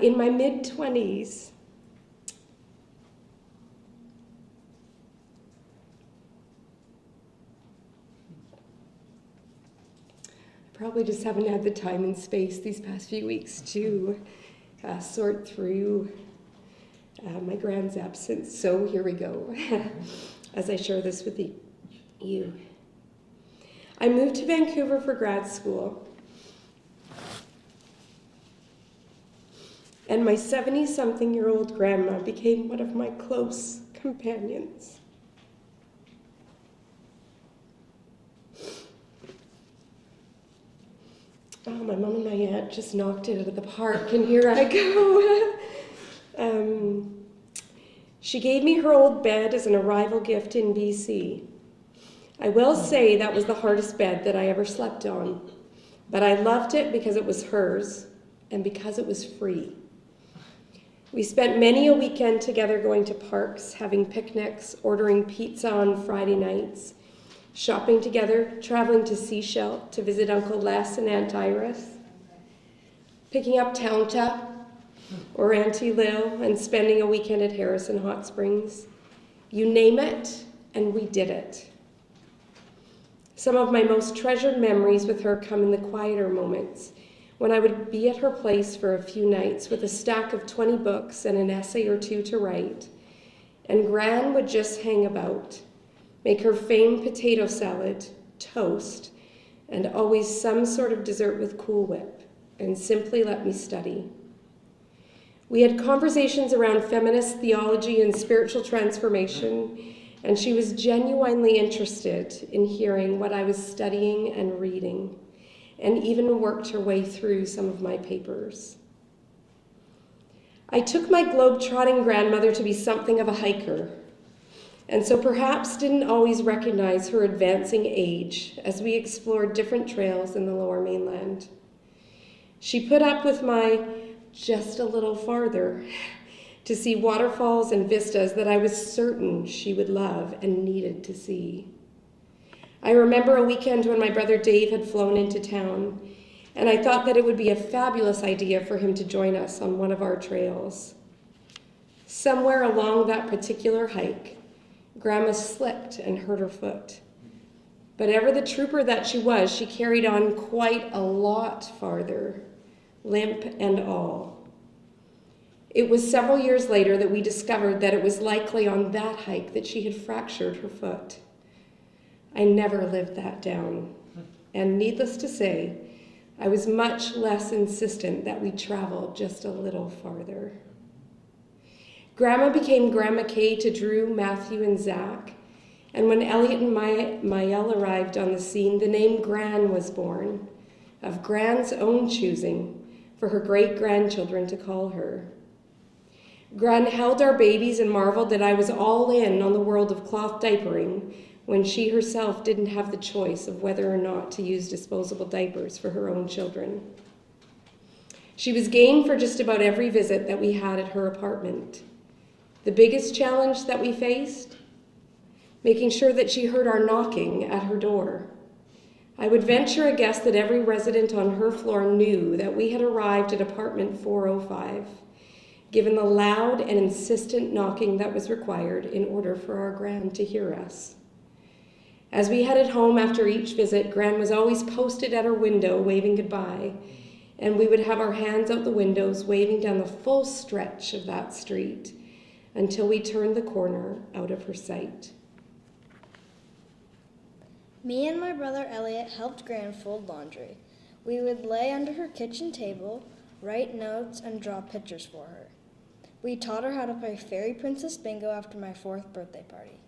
In my mid-20s, I probably just haven't had the time and space these past few weeks to sort through my grand's absence. So here we go, as I share this with you. I moved to Vancouver for grad school. And my 70-something-year-old grandma became one of my close companions. Oh, my mom and my aunt just knocked it out of the park, and here I go. She gave me her old bed as an arrival gift in BC. I will say that was the hardest bed that I ever slept on, but I loved it because it was hers and because it was free. We spent many a weekend together going to parks, having picnics, ordering pizza on Friday nights, shopping together, traveling to Seychelles to visit Uncle Les and Aunt Iris, picking up Towntha or Auntie Lil and spending a weekend at Harrison Hot Springs. You name it, and we did it. Some of my most treasured memories with her come in the quieter moments, when I would be at her place for a few nights with a stack of 20 books and an essay or 2 to write, and Gran would just hang about, make her famed potato salad, toast, and always some sort of dessert with Cool Whip, and simply let me study. We had conversations around feminist theology and spiritual transformation, and she was genuinely interested in hearing what I was studying and reading, and even worked her way through some of my papers. I took my globe-trotting grandmother to be something of a hiker, and so perhaps didn't always recognize her advancing age as we explored different trails in the Lower Mainland. She put up with my just a little farther to see waterfalls and vistas that I was certain she would love and needed to see. I remember a weekend when my brother Dave had flown into town, and I thought that it would be a fabulous idea for him to join us on one of our trails. Somewhere along that particular hike, Grandma slipped and hurt her foot. But ever the trooper that she was, she carried on quite a lot farther, limp and all. It was several years later that we discovered that it was likely on that hike that she had fractured her foot. I never lived that down, and needless to say, I was much less insistent that we travel just a little farther. Grandma became Grandma Kay to Drew, Matthew, and Zach. And when Elliot and Maëlle arrived on the scene, the name Gran was born, of Gran's own choosing, for her great-grandchildren to call her. Gran held our babies and marveled that I was all in on the world of cloth diapering when she herself didn't have the choice of whether or not to use disposable diapers for her own children. She was game for just about every visit that we had at her apartment. The biggest challenge that we faced? Making sure that she heard our knocking at her door. I would venture a guess that every resident on her floor knew that we had arrived at apartment 405, given the loud and insistent knocking that was required in order for our Gran to hear us. As we headed home after each visit, Gran was always posted at her window waving goodbye, and we would have our hands out the windows waving down the full stretch of that street until we turned the corner out of her sight. Me and my brother Elliot helped Gran fold laundry. We would lay under her kitchen table, write notes, and draw pictures for her. We taught her how to play Fairy Princess Bingo after my 4th birthday party.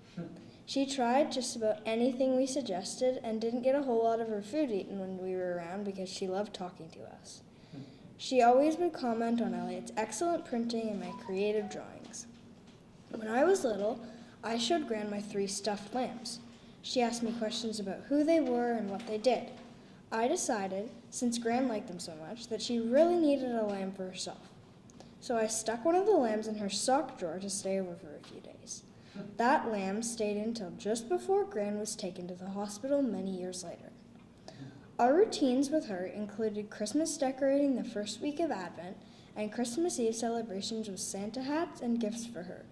She tried just about anything we suggested and didn't get a whole lot of her food eaten when we were around because she loved talking to us. She always would comment on Elliot's excellent printing and my creative drawings. When I was little, I showed Gran my 3 stuffed lambs. She asked me questions about who they were and what they did. I decided, since Gran liked them so much, that she really needed a lamb for herself. So I stuck one of the lambs in her sock drawer to stay over for a few days. That lamb stayed until just before Gran was taken to the hospital many years later. Our routines with her included Christmas decorating the first week of Advent and Christmas Eve celebrations with Santa hats and gifts for her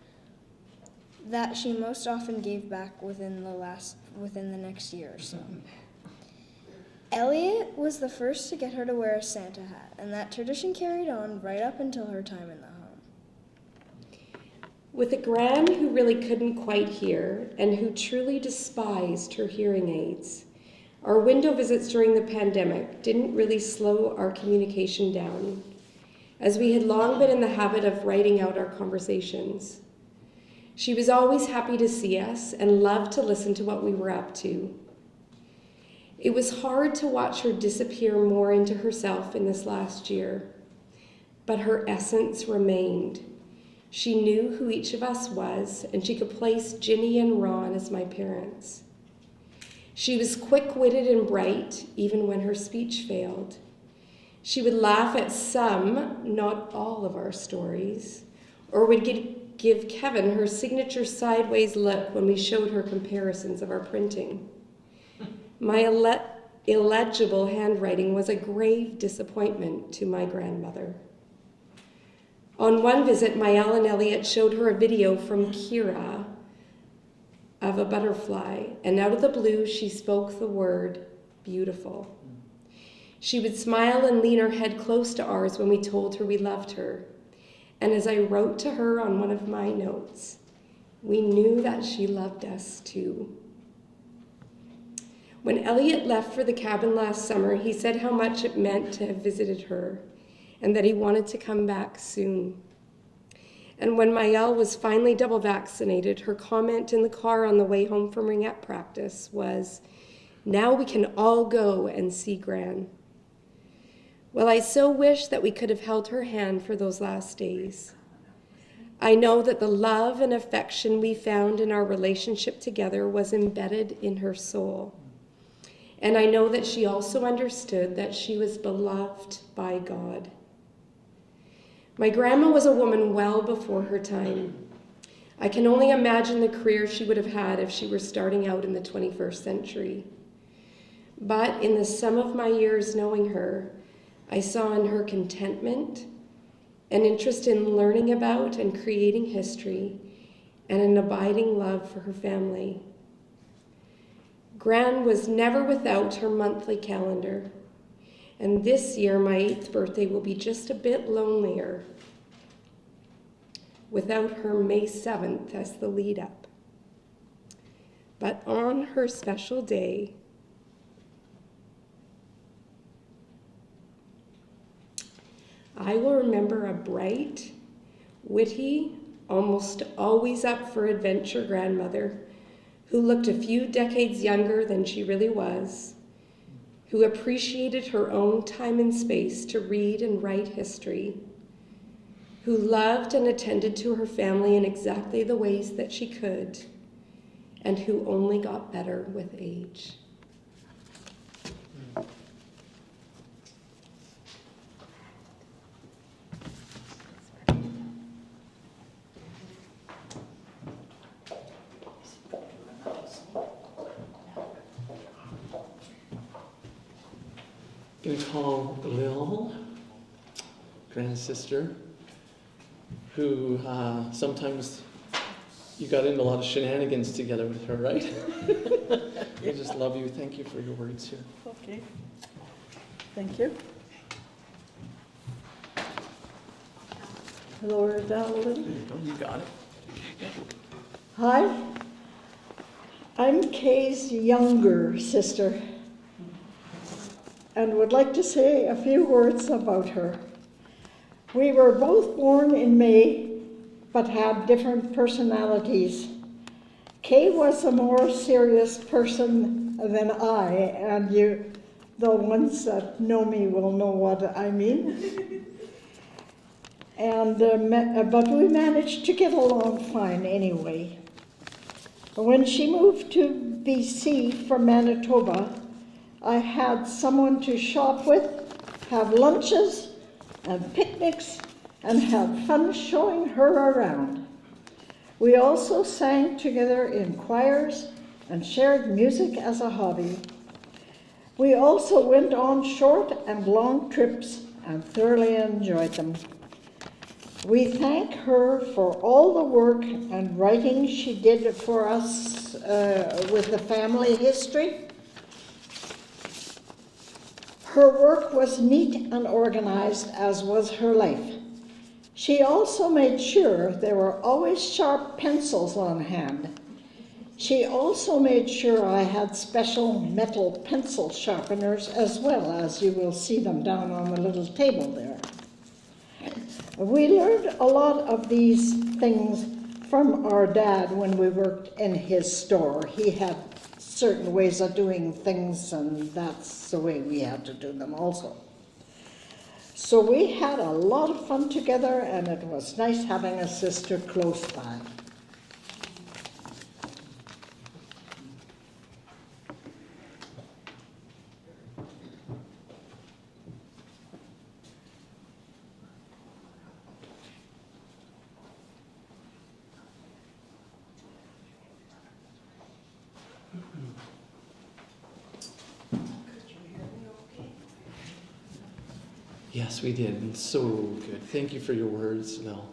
that she most often gave back within the next year or so. Elliot was the first to get her to wear a Santa hat, and that tradition carried on right up until her time in the home. With a Gran who really couldn't quite hear and who truly despised her hearing aids, our window visits during the pandemic didn't really slow our communication down, as we had long been in the habit of writing out our conversations. She was always happy to see us and loved to listen to what we were up to. It was hard to watch her disappear more into herself in this last year, but her essence remained. She knew who each of us was, and she could place Ginny and Ron as my parents. She was quick-witted and bright, even when her speech failed. She would laugh at some, not all of our stories, or would give Kevin her signature sideways look when we showed her comparisons of our printing. My illegible handwriting was a grave disappointment to my grandmother. On one visit, Maëlle and Elliot showed her a video from Kira of a butterfly, and out of the blue, she spoke the word beautiful. She would smile and lean her head close to ours when we told her we loved her. And as I wrote to her on one of my notes, we knew that she loved us too. When Elliot left for the cabin last summer, he said how much it meant to have visited her and that he wanted to come back soon. And when Maëlle was finally double vaccinated, her comment in the car on the way home from ringette practice was, "Now we can all go and see Gran." Well, I so wish that we could have held her hand for those last days. I know that the love and affection we found in our relationship together was embedded in her soul. And I know that she also understood that she was beloved by God. My grandma was a woman well before her time. I can only imagine the career she would have had if she were starting out in the 21st century. But in the sum of my years knowing her, I saw in her contentment, an interest in learning about and creating history, and an abiding love for her family. Gran was never without her monthly calendar, and this year my 8th birthday will be just a bit lonelier without her May 7th as the lead up. But on her special day, I will remember a bright, witty, almost always up for adventure grandmother who looked a few decades younger than she really was, who appreciated her own time and space to read and write history, who loved and attended to her family in exactly the ways that she could, and who only got better with age. I'm going to call Lil, grand sister, who sometimes you got into a lot of shenanigans together with her, right? I just love you. Thank you for your words here. Okay. Thank you. Lower it down a little. There you go. You got it. Hi. I'm Kay's younger sister and would like to say a few words about her. We were both born in May, but had different personalities. Kay was a more serious person than I, and the ones that know me will know what I mean. But we managed to get along fine anyway. When she moved to BC from Manitoba, I had someone to shop with, have lunches and picnics, and have fun showing her around. We also sang together in choirs and shared music as a hobby. We also went on short and long trips and thoroughly enjoyed them. We thank her for all the work and writing she did for us with the family history. Her work was neat and organized, as was her life. She also made sure there were always sharp pencils on hand. She also made sure I had special metal pencil sharpeners as well, as you will see them down on the little table there. We learned a lot of these things from our dad when we worked in his store. He had certain ways of doing things, and that's the way we had to do them also. So we had a lot of fun together, and it was nice having a sister close by. Yes, we did. And so good. Thank you for your words, Lil.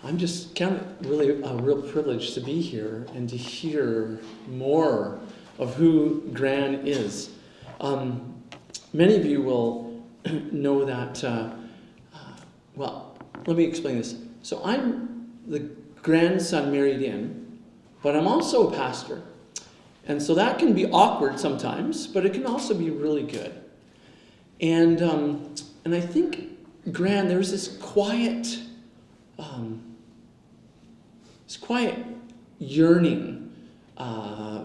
I'm just count it really a real privilege to be here and to hear more of who Gran is. Many of you will know that, well, let me explain this. So I'm the grandson married in, but I'm also a pastor. And so that can be awkward sometimes, but it can also be really good. And I think, Gran, there's this quiet yearning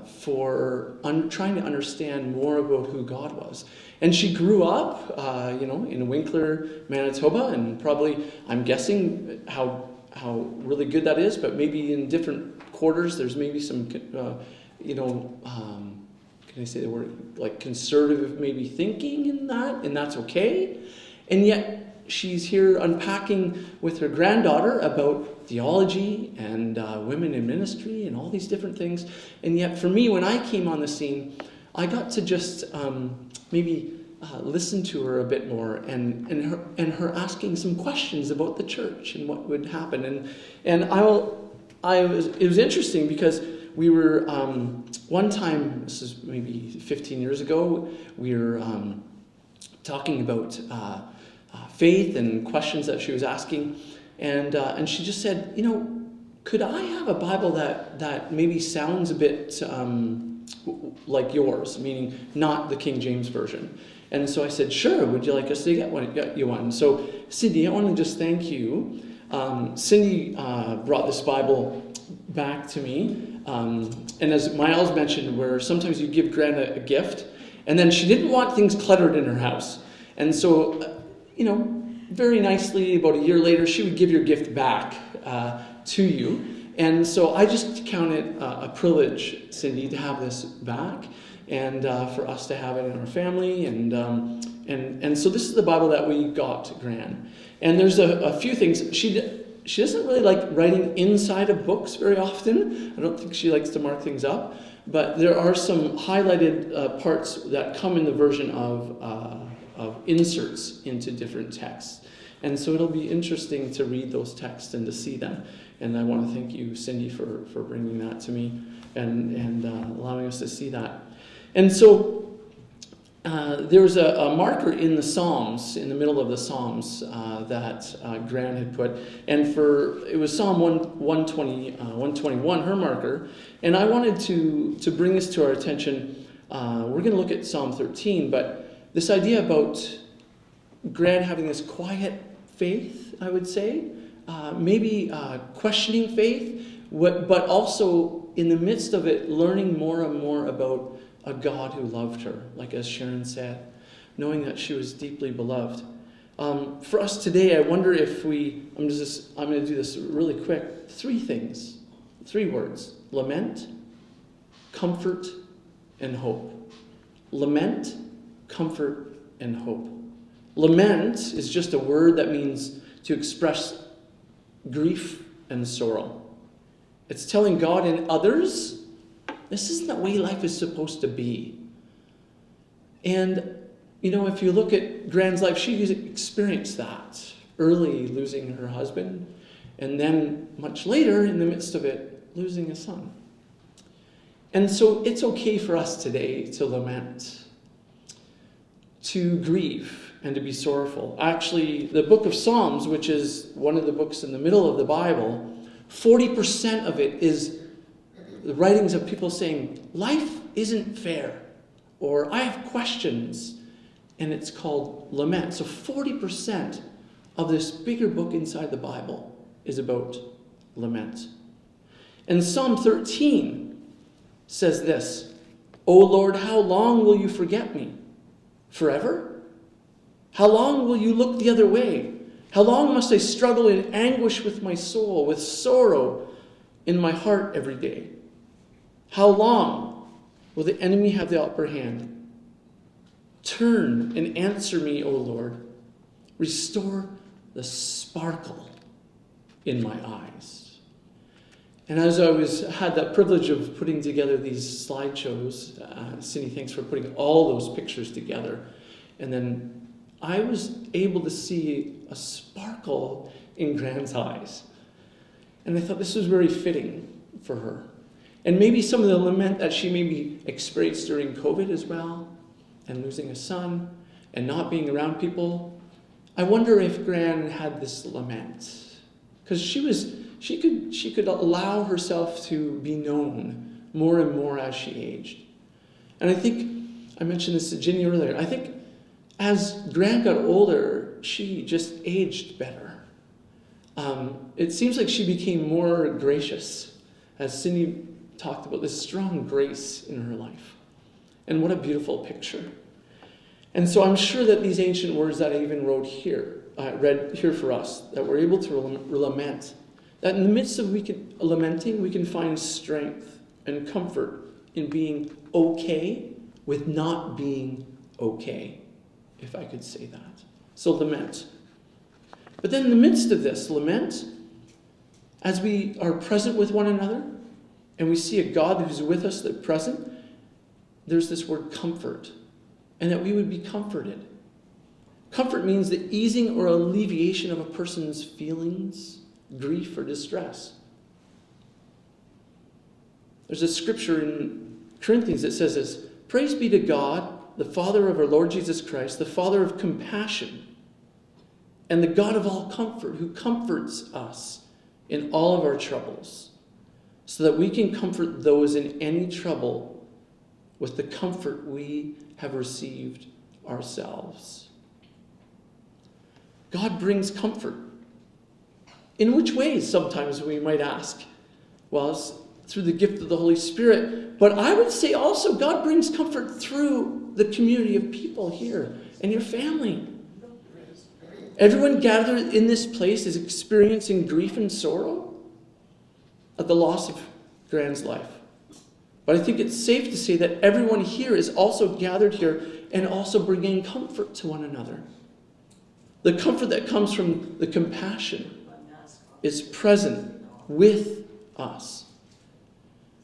for trying to understand more about who God was. And she grew up, in Winkler, Manitoba, and probably, I'm guessing how really good that is, but maybe in different quarters, there's maybe some, can I say the word, like conservative maybe thinking in that, and that's okay. And yet she's here unpacking with her granddaughter about theology and women in ministry and all these different things. And yet for me, when I came on the scene, I got to just listen to her a bit more and her asking some questions about the church and what would happen. And it was interesting because we were, one time, this is maybe 15 years ago, we were talking about faith and questions that she was asking. And she just said, could I have a Bible that maybe sounds a bit like yours, meaning not the King James Version? And so I said, sure, would you like us to get you one? So Cindy, I want to just thank you. Cindy brought this Bible back to me. And as Miles mentioned, where sometimes you give Gran a gift, and then she didn't want things cluttered in her house. And so, very nicely, about a year later, she would give your gift back to you. And so I just count it a privilege, Cindy, to have this back, and for us to have it in our family. And so this is the Bible that we got Gran. And there's a few things. She doesn't really like writing inside of books very often. I don't think she likes to mark things up. But there are some highlighted parts that come in the version of inserts into different texts. And so it'll be interesting to read those texts and to see them. And I want to thank you, Cindy, for bringing that to me and allowing us to see that. And so there's a marker in the Psalms, in the middle of the Psalms, that Gran had put. And it was Psalm 121, her marker. And I wanted to bring this to our attention. We're going to look at Psalm 13, but this idea about Gran having this quiet faith, I would say, maybe questioning faith, but also in the midst of it, learning more and more about a God who loved her, like as Sharon said, knowing that she was deeply beloved. For us today, I wonder if I'm going to do this really quick. 3 things, 3 words: lament, comfort, and hope. Lament, comfort, and hope. Lament is just a word that means to express grief and sorrow. It's telling God and others, this isn't the way life is supposed to be. And, if you look at Gran's life, she experienced that. Early losing her husband, and then much later, in the midst of it, losing a son. And so it's okay for us today to lament, to grieve, and to be sorrowful. Actually, the book of Psalms, which is one of the books in the middle of the Bible, 40% of it is the writings of people saying, life isn't fair, or I have questions, and it's called lament. So 40% of this bigger book inside the Bible is about lament. And Psalm 13 says this: O Lord, how long will you forget me? Forever? How long will you look the other way? How long must I struggle in anguish with my soul, with sorrow in my heart every day? How long will the enemy have the upper hand? Turn and answer me, O Lord. Restore the sparkle in my eyes. And as I had that privilege of putting together these slideshows, Cindy, thanks for putting all those pictures together. And then I was able to see a sparkle in Gran's eyes. And I thought this was very fitting for her. And maybe some of the lament that she maybe experienced during COVID as well, and losing a son, and not being around people. I wonder if Gran had this lament. Because she could allow herself to be known more and more as she aged. And I think, I mentioned this to Ginny earlier, I think as Gran got older, she just aged better. It seems like she became more gracious, as Cindy talked about this strong grace in her life. And what a beautiful picture. And so I'm sure that these ancient words that I even read here for us, that we're able to lament, that in the midst of lamenting, we can find strength and comfort in being okay with not being okay, if I could say that. So lament. But then in the midst of this lament, as we are present with one another, and we see a God who's with us, that's present, there's this word comfort, and that we would be comforted. Comfort means the easing or alleviation of a person's feelings, grief, or distress. There's a scripture in Corinthians that says this: Praise be to God, the Father of our Lord Jesus Christ, the Father of compassion, and the God of all comfort, who comforts us in all of our troubles, so that we can comfort those in any trouble with the comfort we have received ourselves. God brings comfort. In which ways, sometimes we might ask? Well, it's through the gift of the Holy Spirit. But I would say also God brings comfort through the community of people here and your family. Everyone gathered in this place is experiencing grief and sorrow at the loss of Gran's life. But I think it's safe to say that everyone here is also gathered here and also bringing comfort to one another. The comfort that comes from the compassion is present with us.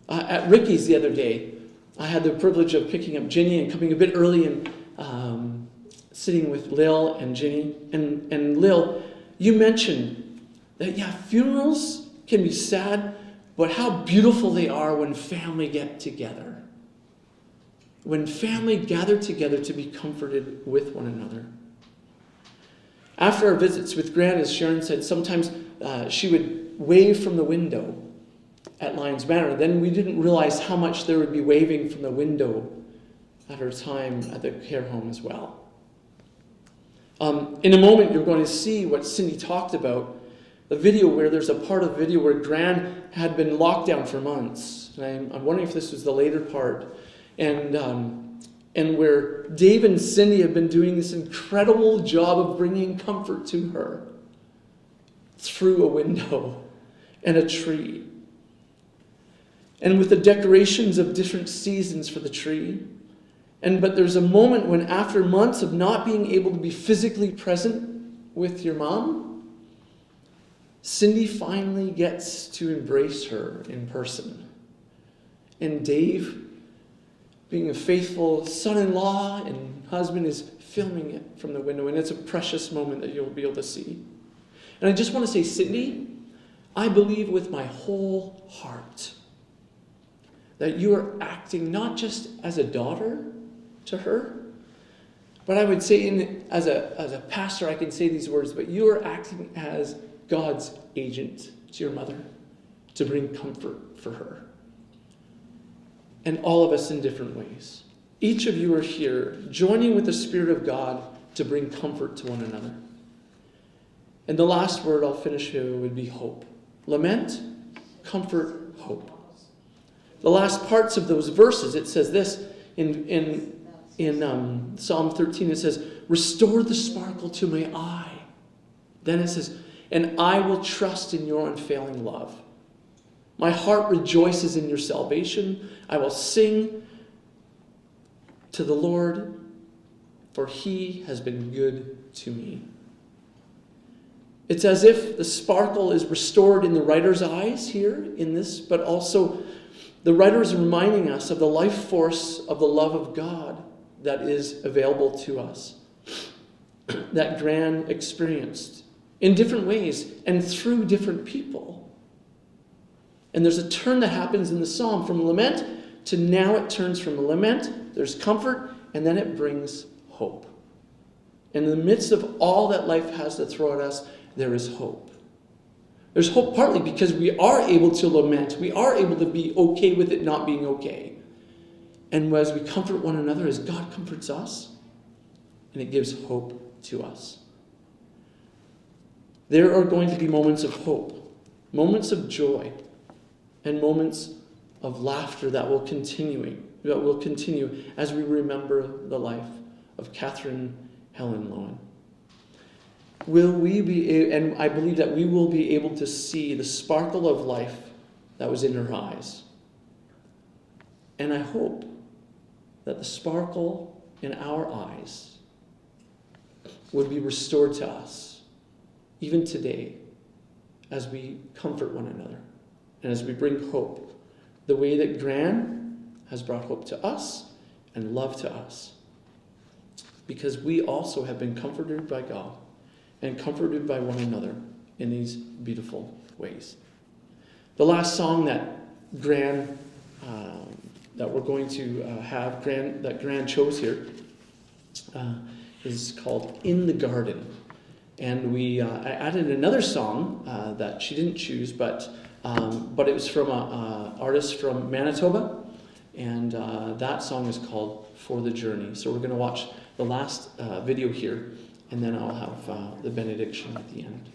At Ricky's the other day, I had the privilege of picking up Ginny and coming a bit early and sitting with Lil and Ginny. And Lil, you mentioned that, funerals can be sad, but how beautiful they are when family get together. When family gather together to be comforted with one another. After our visits with Gran, as Sharon said, sometimes she would wave from the window at Lions Manor. Then we didn't realize how much there would be waving from the window at her time at the care home as well. In a moment, you're going to see what Cindy talked about, the video where there's a part of the video where Gran had been locked down for months. And I'm wondering if this was the later part. And where Dave and Cindy have been doing this incredible job of bringing comfort to her through a window and a tree. And with the decorations of different seasons for the tree. But there's a moment when, after months of not being able to be physically present with your mom, Cindy finally gets to embrace her in person. And Dave, being a faithful son-in-law and husband, is filming it from the window. And it's a precious moment that you'll be able to see. And I just want to say, Cindy, I believe with my whole heart that you are acting not just as a daughter to her, but I would say as a pastor I can say these words, but you are acting as God's agent to your mother to bring comfort for her. And all of us in different ways. Each of you are here joining with the Spirit of God to bring comfort to one another. And the last word I'll finish here would be hope. Lament, comfort, hope. The last parts of those verses, it says this in Psalm 13, it says, restore the sparkle to my eye. Then it says, and I will trust in your unfailing love. My heart rejoices in your salvation. I will sing to the Lord, for he has been good to me. It's as if the sparkle is restored in the writer's eyes here in this, but also the writer is reminding us of the life force of the love of God that is available to us, that Gran experienced in different ways and through different people. And there's a turn that happens in the psalm from lament to now it turns from lament, there's comfort, and then it brings hope. In the midst of all that life has to throw at us, there is hope. There's hope partly because we are able to lament. We are able to be okay with it not being okay. And as we comfort one another, as God comforts us, and it gives hope to us. There are going to be moments of hope, moments of joy, and moments of laughter that will continue as we remember the life of Katherine Loewen. And I believe that we will be able to see the sparkle of life that was in her eyes. And I hope that the sparkle in our eyes would be restored to us, even today, as we comfort one another and as we bring hope, the way that Gran has brought hope to us and love to us. Because we also have been comforted by God and comforted by one another in these beautiful ways. The last song that Gran, that we're going to have, that Gran chose here, is called In the Garden. And I added another song that she didn't choose, but it was from an artist from Manitoba, and that song is called For the Journey. So we're going to watch the last video here, and then I'll have the benediction at the end.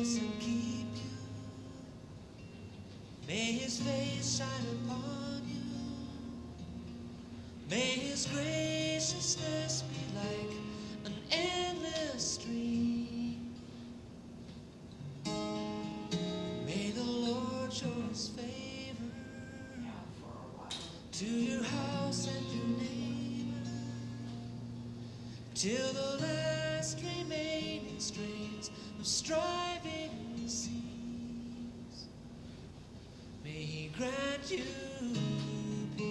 bless and keep you. May his face shine upon you. May his graciousness be like an endless stream. May the Lord show his favor to your house and your neighbor, till the last remaining strains of striving cease. May he grant you peace.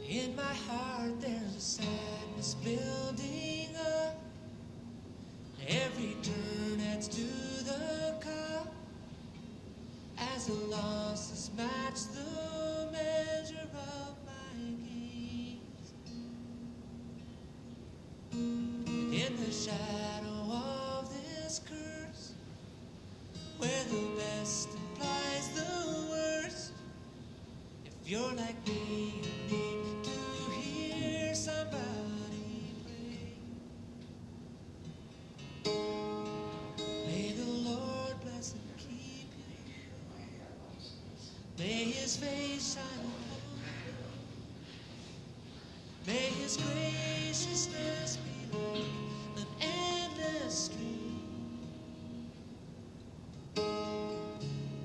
In my heart there's a sadness building up. Every turn adds to the cup, as the losses match the measure of my gains. In the shadow of this curse, where the best implies the worst, if you're like me, you need to hear somebody pray. May the Lord bless and keep you. May his face shine upon you. May his graciousness be like an endless stream.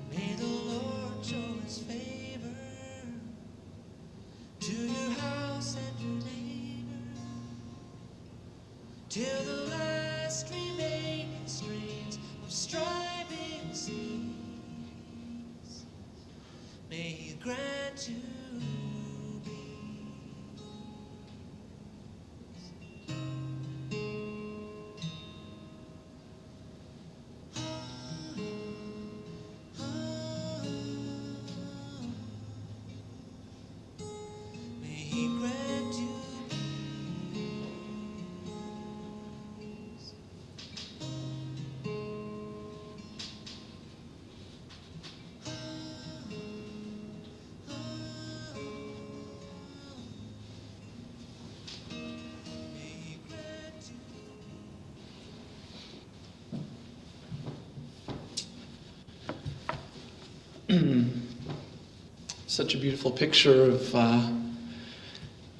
May the Lord show his favor to your house and your neighbor, till the last remaining strains of striving cease. May he grant you may he grant you peace. May he grant you Such a beautiful picture of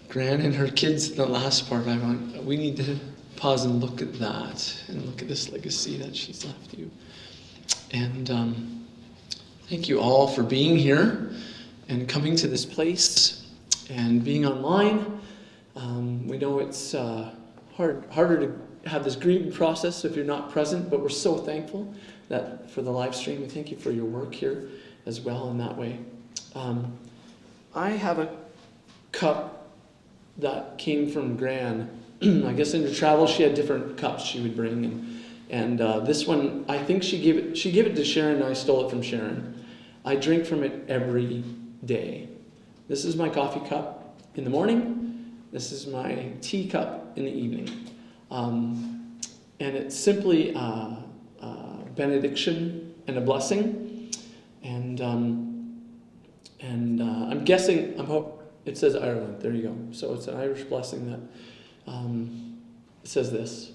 Gran and her kids in the last part. We need to pause and look at that and look at this legacy that she's left you. And thank you all for being here and coming to this place and being online. We know it's harder to have this grieving process if you're not present, but we're so thankful that for the live stream. We thank you for your work here as well in that way. I have a cup that came from Gran. I guess in her travels she had different cups she would bring, and this one, I think she gave it to Sharon, and I stole it from Sharon. I drink from it every day. This is my coffee cup in the morning. This is my tea cup in the evening. And it's simply a benediction and a blessing. And I'm guessing, it says Ireland, there you go. So it's an Irish blessing that it says this.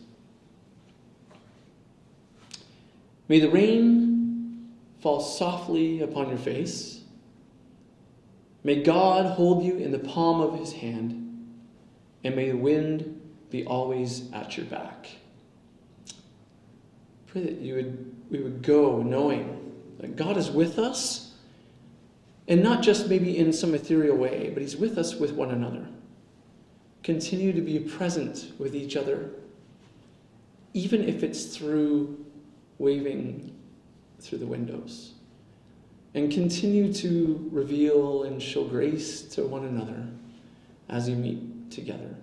May the rain fall softly upon your face. May God hold you in the palm of his hand. And may the wind be always at your back. Pray that we would go knowing that God is with us. And not just maybe in some ethereal way, but he's with us with one another. Continue to be present with each other, even if it's through waving through the windows. And continue to reveal and show grace to one another as you meet together.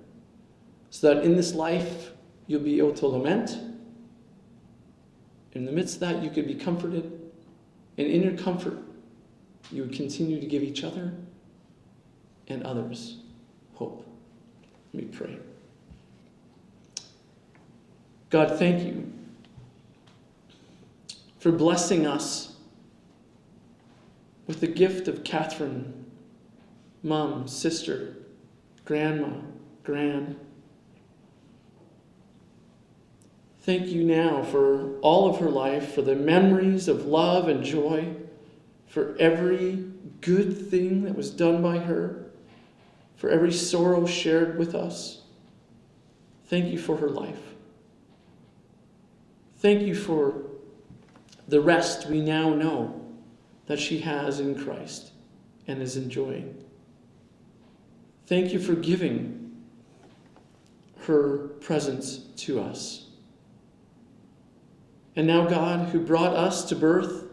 So that in this life, you'll be able to lament. In the midst of that, you could be comforted. And in your comfort, you would continue to give each other and others hope. Let me pray. God, thank you for blessing us with the gift of Katherine, mom, sister, grandma, gran, Thank you now for all of her life, for the memories of love and joy, for every good thing that was done by her, for every sorrow shared with us. Thank you for her life. Thank you for the rest we now know that she has in Christ and is enjoying. Thank you for giving her presence to us. And now, God, who brought us to birth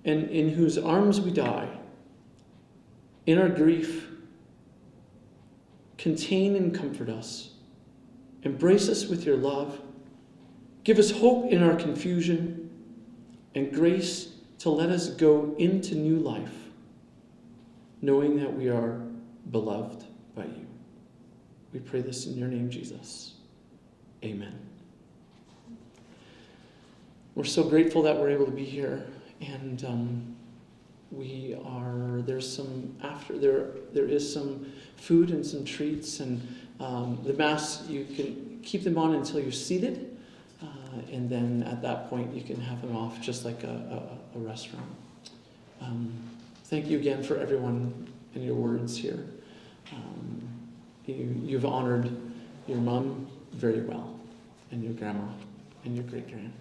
and in whose arms we die, in our grief, contain and comfort us. Embrace us with your love. Give us hope in our confusion and grace to let us go into new life, knowing that we are beloved by you. We pray this in your name, Jesus. Amen. We're so grateful that we're able to be here, and there is some food and some treats, and the Mass, you can keep them on until you're seated, and then at that point you can have them off just like a restaurant. Thank you again for everyone and your words here. You've honored your mom very well, and your grandma, and your great-grand.